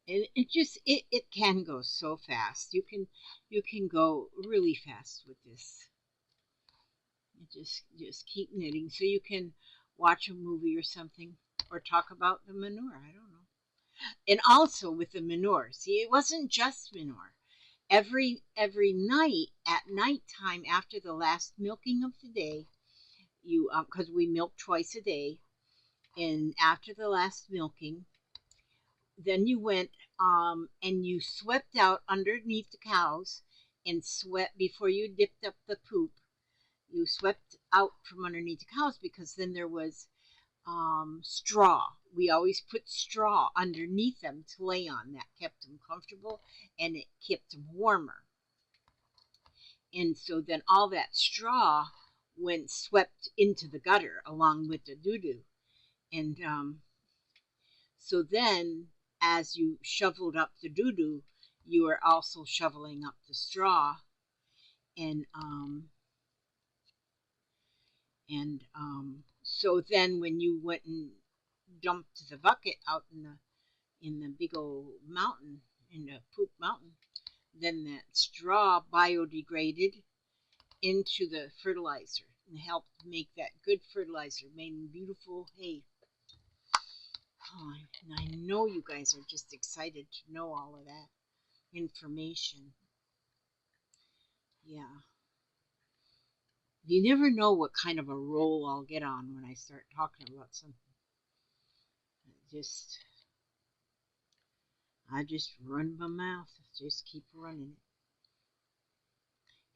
And it can go so fast. You can go really fast with this. You just keep knitting so you can watch a movie or something or talk about the manure. I don't know. And also with the manure, see, it wasn't just manure. Every night at nighttime after the last milking of the day, you because we milk twice a day, and after the last milking, then you went and you swept out underneath the cows and swept before you dipped up the poop. You swept out from underneath the cows because then there was straw. We always put straw underneath them to lay on. That kept them comfortable and it kept them warmer. And so then all that straw went swept into the gutter along with the doo doo. And so then, as you shoveled up the doo doo, you were also shoveling up the straw. And so then, when you went and dumped the bucket out in the big old mountain, in the poop mountain, then that straw biodegraded into the fertilizer and helped make that good fertilizer, made beautiful hay. Oh, and I know you guys are just excited to know all of that information. Yeah. You never know what kind of a roll I'll get on when I start talking about something. Just I just run my mouth. Just keep running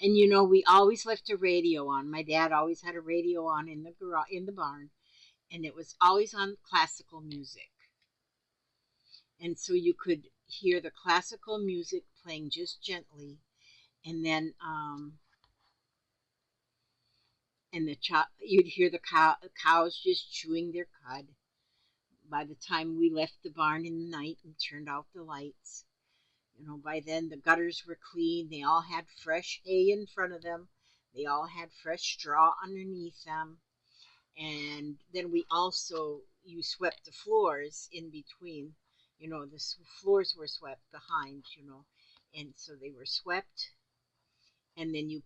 it. And you know, we always left a radio on. My dad always had a radio on in the in the barn, and it was always on classical music. And so you could hear the classical music playing just gently, and then you'd hear the cows just chewing their cud. By the time we left the barn in the night and turned out the lights, you know, by then the gutters were clean. They all had fresh hay in front of them. They all had fresh straw underneath them. And then you swept the floors in between. You know, the floors were swept behind, you know. And so they were swept. And then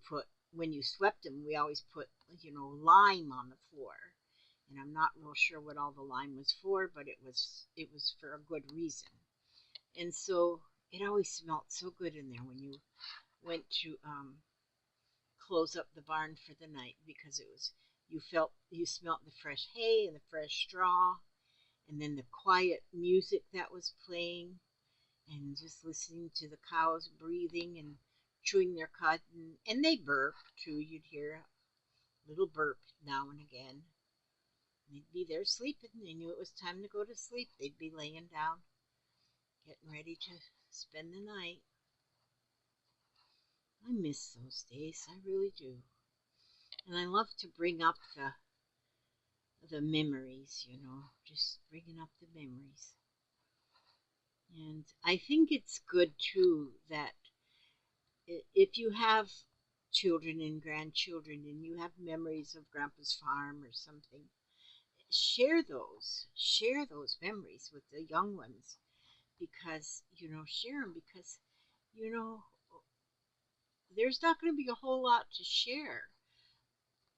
when you swept them, we always put, you know, lime on the floor. And I'm not real sure what all the lime was for, but it was for a good reason. And so it always smelled so good in there when you went to close up the barn for the night because you smelt the fresh hay and the fresh straw and then the quiet music that was playing and just listening to the cows breathing and chewing their cotton, and they burp too. You'd hear a little burp now and again. They'd be there sleeping. They knew it was time to go to sleep. They'd be laying down, getting ready to spend the night. I miss those days. I really do. And I love to bring up the memories, you know, just bringing up the memories. And I think it's good too that if you have children and grandchildren and you have memories of Grandpa's farm or something, share those memories with the young ones because, you know, share them because, you know, there's not going to be a whole lot to share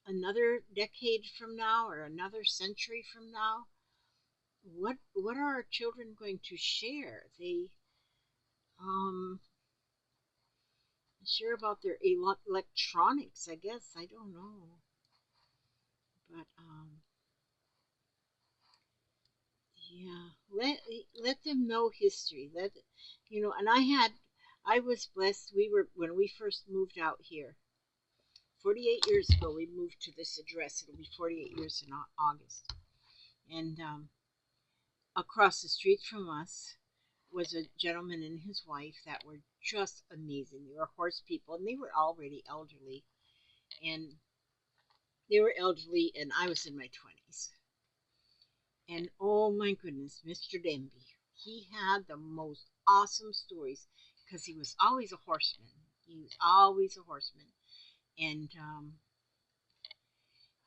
another decade from now or another century from now. What are our children going to share? They um share about their electronics, I guess. I don't know. But yeah, let them know history. Let you know, and I was blessed. We were when we first moved out here. 48 years ago, we moved to this address. It'll be 48 years in August. And across the street from us was a gentleman and his wife that were just amazing. They were horse people, and they were already elderly, and and I was in my 20s. And oh my goodness, Mr. Denby, he had the most awesome stories because he was always a horseman. He was always a horseman, and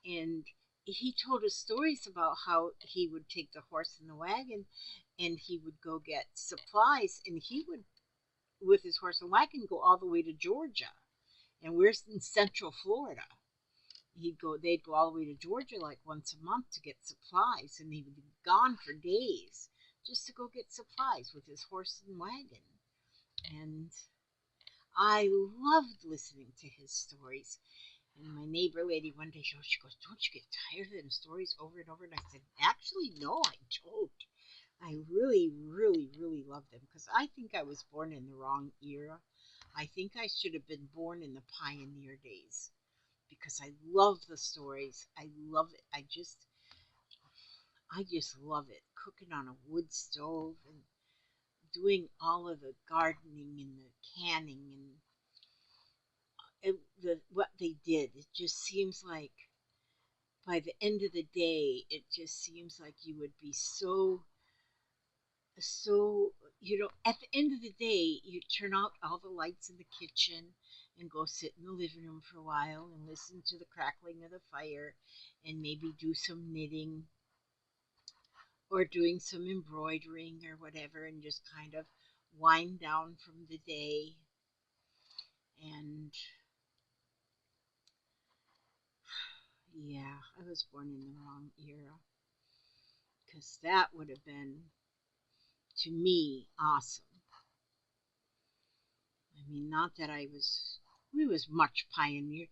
and he told us stories about how he would take the horse in the wagon, and he would go get supplies, and he would, with his horse and wagon, go all the way to Georgia, and we're in Central Florida. They'd go all the way to Georgia like once a month to get supplies, and he would be gone for days just to go get supplies with his horse and wagon. And I loved listening to his stories. And my neighbor lady one day, she goes, "Don't you get tired of them stories over and over?" And I said, "Actually, no, I don't. I really, really, really love them because I think I was born in the wrong era. I think I should have been born in the pioneer days because I love the stories. I love it. I just love it. Cooking on a wood stove and doing all of the gardening and the canning and what they did. It just seems like by the end of the day, it just seems like you would be so at the end of the day, you turn out all the lights in the kitchen and go sit in the living room for a while and listen to the crackling of the fire and maybe do some knitting or doing some embroidering or whatever and just kind of wind down from the day. And yeah, I was born in the wrong era because that would have been, to me, awesome. I mean, not that we was much pioneer.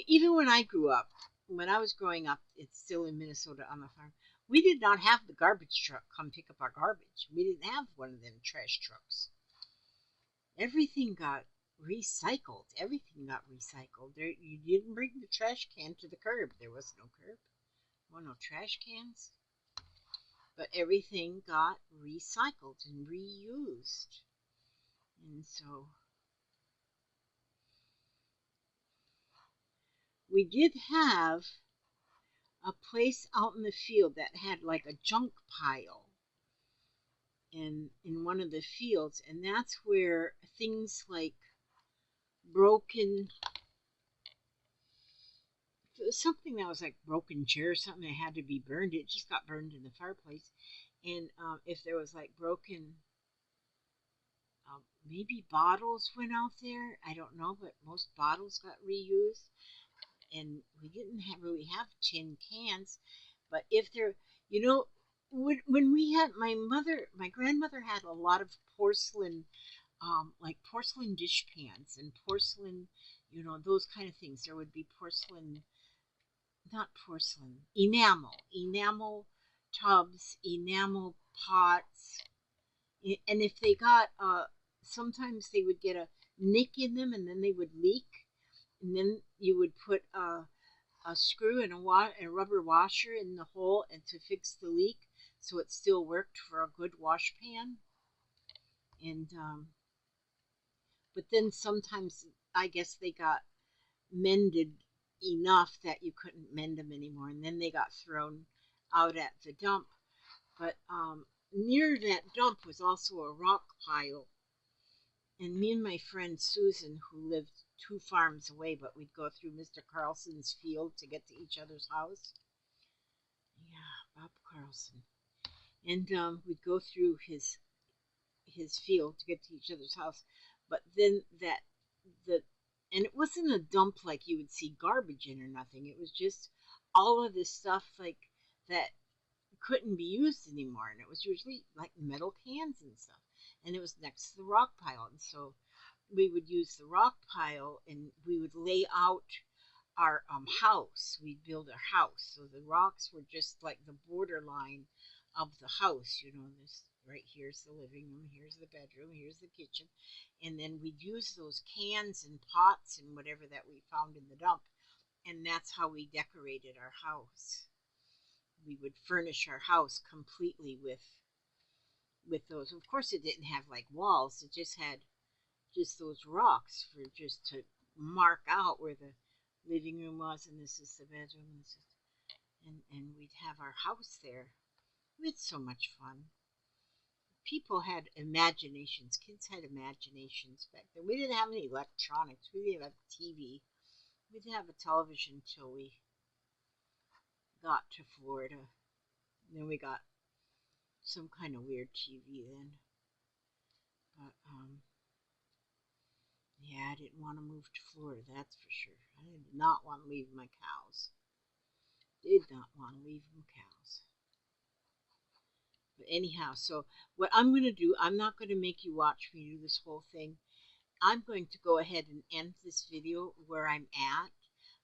Even when I grew up, when I was growing up, it's still in Minnesota on the farm. We did not have the garbage truck come pick up our garbage. We didn't have one of them trash trucks. Everything got recycled. Everything got recycled. You didn't bring the trash can to the curb. There was no curb. Well, no trash cans. But everything got recycled and reused. And so we did have a place out in the field that had like a junk pile in one of the fields, and that's where things like broken something that was like broken chair or something that had to be burned. It just got burned in the fireplace, and if there was like broken, maybe bottles went out there. I don't know, but most bottles got reused, and we didn't really have tin cans. But if there, you know, when we had my grandmother had a lot of porcelain, like porcelain dish pans and porcelain, those kind of things. There would be porcelain, not porcelain, enamel tubs, enamel pots, and if they got, sometimes they would get a nick in them, and then they would leak, and then you would put a screw and a rubber washer in the hole and to fix the leak so it still worked for a good wash pan. And but then sometimes I guess they got mended enough that you couldn't mend them anymore, and then they got thrown out at the dump. But near that dump was also a rock pile, and me and my friend Susan, who lived 2 farms away, but we'd go through Mr. Carlson's field to get to each other's house. Yeah, Bob Carlson. And we'd go through his field to get to each other's house. But then the and it wasn't a dump like you would see garbage in or nothing. It was just all of this stuff like that couldn't be used anymore, and it was usually like metal cans and stuff. And it was next to the rock pile, and so we would use the rock pile, and we would lay out our house. We'd build our house, so the rocks were just like the borderline of the house. This right here's the living room, here's the bedroom, here's the kitchen, and then we'd use those cans and pots and whatever that we found in the dump, and that's how we decorated our house. We would furnish our house completely with with those. Of course, it didn't have like walls. It just had just those rocks for just to mark out where the living room was, and this is the bedroom. And we'd have our house there. We had so much fun. People had imaginations. Kids had imaginations back then. We didn't have any electronics. We didn't have TV. We didn't have a television until we got to Florida. And then we got some kind of weird TV then. But yeah, I didn't want to move to Florida, that's for sure. I did not want to leave my cows. Did not want to leave my cows. But anyhow, so what I'm going to do, I'm not going to make you watch me do this whole thing. I'm going to go ahead and end this video where I'm at.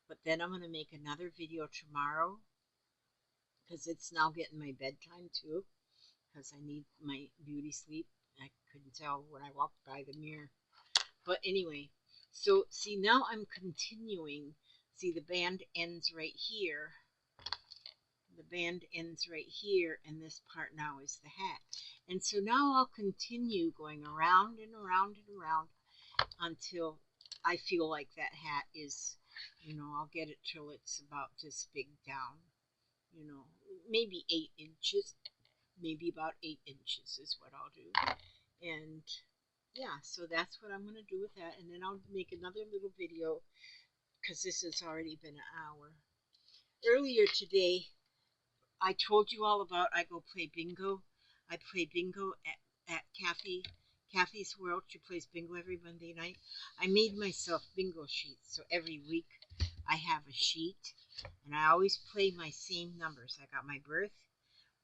But then I'm going to make another video tomorrow, because it's now getting my bedtime too, because I need my beauty sleep. I couldn't tell when I walked by the mirror. But anyway, so see, now I'm continuing. See, the band ends right here. The band ends right here, and this part now is the hat. And so now I'll continue going around and around and around until I feel like that hat is, I'll get it till it's about this big down. Maybe 8 inches. Maybe about 8 inches is what I'll do. And yeah, so that's what I'm going to do with that. And then I'll make another little video, because this has already been an hour. Earlier today, I told you all about I go play bingo. I play bingo at Kathy's World. She plays bingo every Monday night. I made myself bingo sheets, so every week I have a sheet, and I always play my same numbers. I got my birth,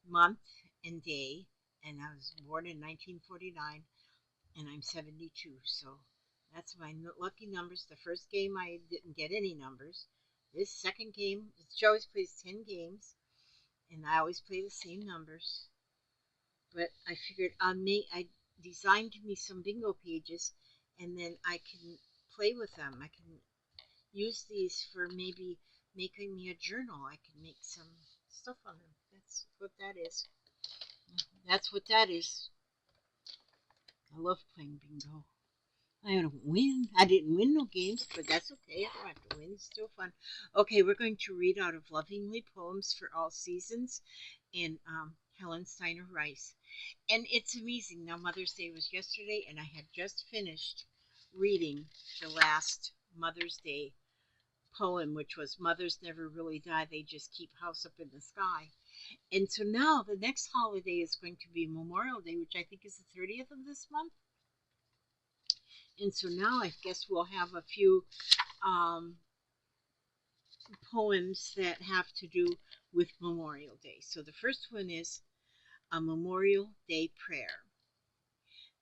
month, and day, and I was born in 1949, and I'm 72, so that's my lucky numbers. The first game I didn't get any numbers. This second game, she always plays 10 games, and I always play the same numbers. But I figured I designed me some bingo pages, and then I can play with them. I can use these for maybe making me a journal. I can make some stuff on them. That's what that is. That's what that is. I love playing bingo. I don't win. I didn't win no games, but that's okay. I don't have to win. It's still fun. Okay, we're going to read out of Lovingly Poems for All Seasons in Helen Steiner Rice. And it's amazing. Now, Mother's Day was yesterday, and I had just finished reading the last Mother's Day poem, which was Mothers Never Really Die. They Just Keep House Up in the Sky. And so now the next holiday is going to be Memorial Day, which I think is the 30th of this month. And so now I guess we'll have a few poems that have to do with Memorial Day. So the first one is a Memorial Day prayer.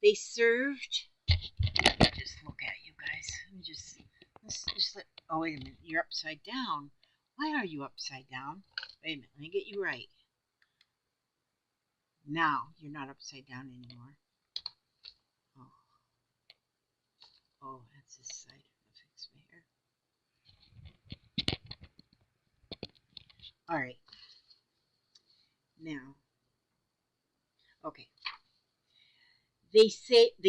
They served. Just look at you guys. Let's just let. Oh, wait a minute. You're upside down. Why are you upside down? Wait a minute. Let me get you right. Now you're not upside down anymore. Oh, that's this side. I'll fix my hair. All right. Now, okay. They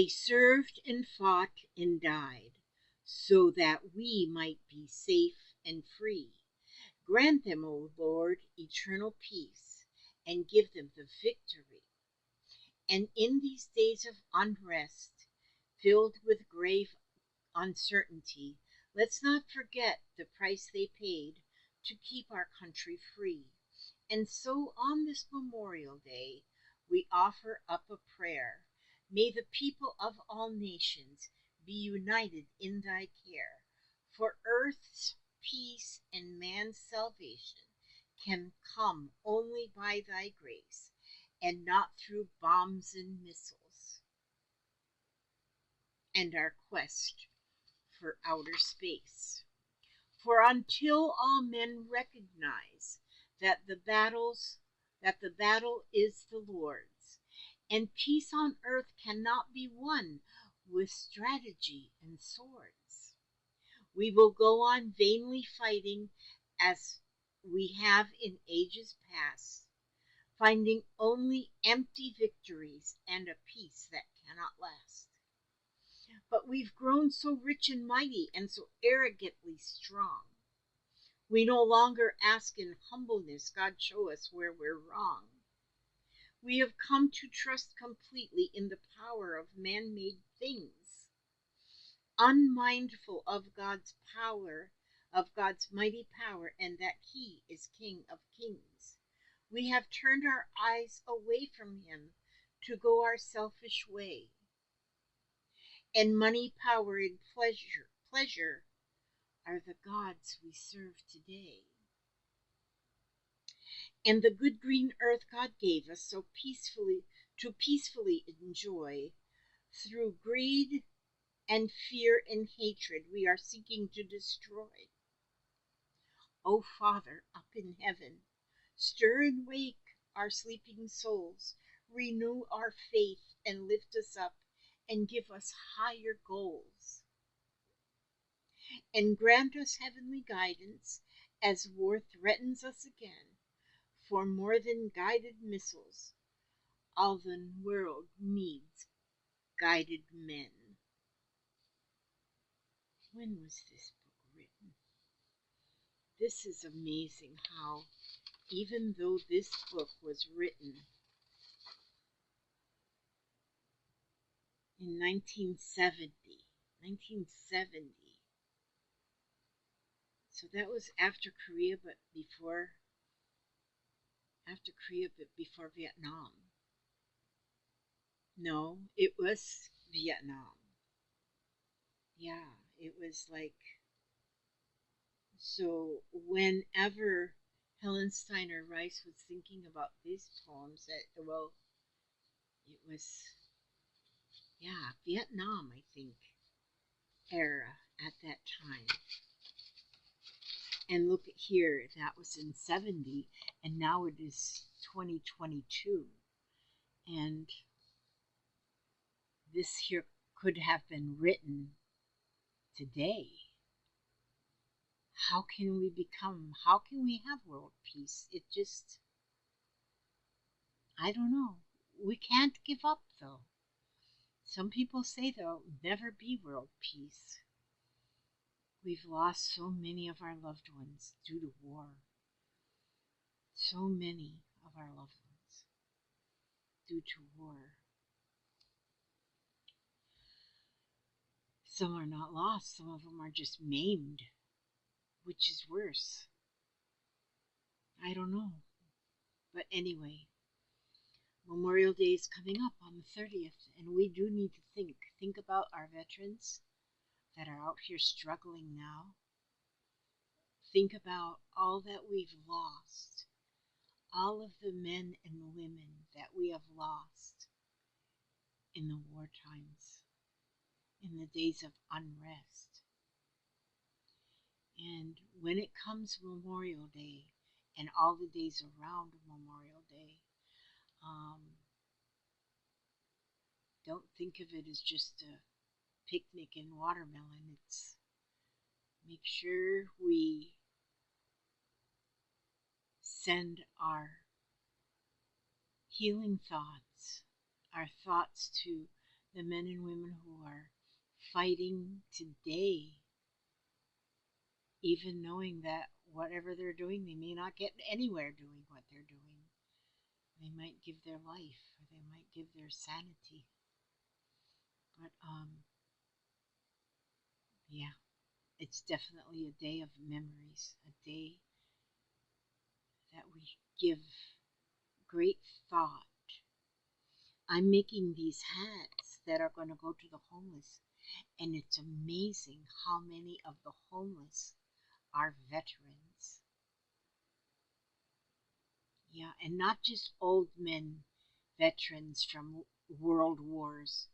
served and fought and died so that we might be safe and free. Grant them, O Lord, eternal peace, and give them the victory. And in these days of unrest, filled with grave uncertainty, let's not forget the price they paid to keep our country free. And so on this Memorial Day, we offer up a prayer. May the people of all nations be united in thy care, for earth's peace and man's salvation can come only by thy grace, and not through bombs and missiles and our quest for outer space. For until all men recognize that the battle is the Lord's, and peace on earth cannot be won with strategy and swords, we will go on vainly fighting as we have in ages past, finding only empty victories and a peace that cannot last. But we've grown so rich and mighty and so arrogantly strong. We no longer ask in humbleness, God, show us where we're wrong. We have come to trust completely in the power of man made things, unmindful of God's power, of God's mighty power, and that He is King of kings. We have turned our eyes away from Him to go our selfish way. And money, power, and pleasure are the gods we serve today. And the good green earth God gave us so peacefully enjoy, through greed and fear and hatred we are seeking to destroy. O Father up in heaven, stir and wake our sleeping souls, renew our faith and lift us up and give us higher goals. And grant us heavenly guidance as war threatens us again, for more than guided missiles, all the world needs guided men. When was this book written? This is amazing how, even though this book was written in 1970, so that was after Korea, but before Vietnam. No, it was Vietnam. Yeah, it was like, so whenever Helen Steiner Rice was thinking about these poems, well, it was, yeah, Vietnam, I think, era at that time. And look at here, that was in 70, and now it is 2022. And this here could have been written today. How can we have world peace? It just, I don't know. We can't give up, though. Some people say there'll never be world peace. We've lost so many of our loved ones due to war. So many of our loved ones due to war. Some are not lost, some of them are just maimed, which is worse. I don't know. But anyway, Memorial Day is coming up on the 30th, and we do need to think about our veterans that are out here struggling now. Think about all that we've lost, all of the men and women that we have lost in the war times, in the days of unrest. And when it comes Memorial Day and all the days around Memorial Day, don't think of it as just a picnic and watermelon. It's make sure we send our healing thoughts, our thoughts to the men and women who are fighting today, even knowing that whatever they're doing, they may not get anywhere doing what they're doing. They might give their life, or they might give their sanity. But, yeah, it's definitely a day of memories, a day that we give great thought. I'm making these hats that are going to go to the homeless, and it's amazing how many of the homeless are veterans. Yeah, and not just old men, veterans from world wars.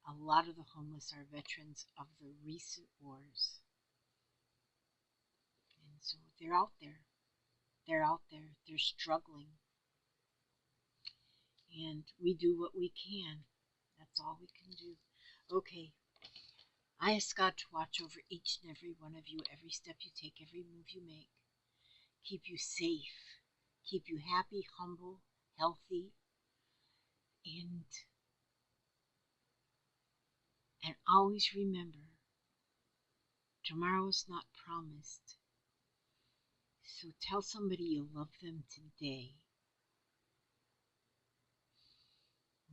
A lot of the homeless are veterans of the recent wars. And so they're out there. They're out there. They're struggling. And we do what we can. That's all we can do. Okay. I ask God to watch over each and every one of you, every step you take, every move you make. Keep you safe. keep you happy, humble, healthy, and always remember, tomorrow is not promised. So tell somebody you love them today.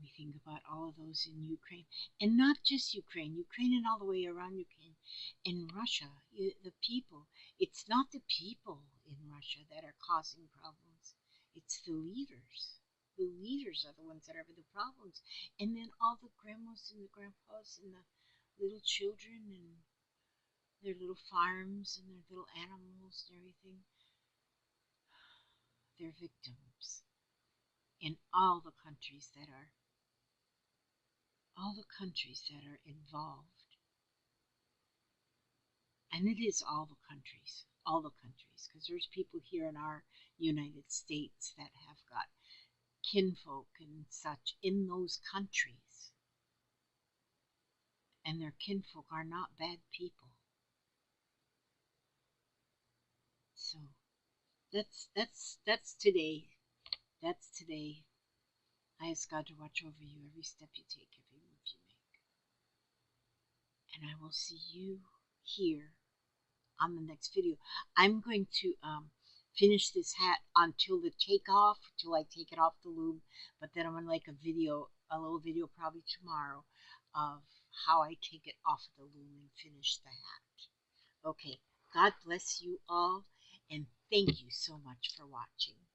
We think about all of those in Ukraine, and not just Ukraine, Ukraine and all the way around Ukraine, in Russia, the people. It's not the people in Russia that are causing problems, it's the leaders. The leaders are the ones that are the problems. And then all the grandmas and the grandpas and the little children and their little farms and their little animals and everything, they're victims in all the countries that are involved. And it is all the countries, because there's people here in our United States that have got kinfolk and such in those countries, and their kinfolk are not bad people. So that's today. That's today. I ask God to watch over you every step you take, every move you make. And I will see you here on the next video. I'm going to finish this hat until the takeoff, till I take it off the loom. But then I'm going to make a little video probably tomorrow of how I take it off of the loom and finish the hat. Okay, God bless you all, and thank you so much for watching.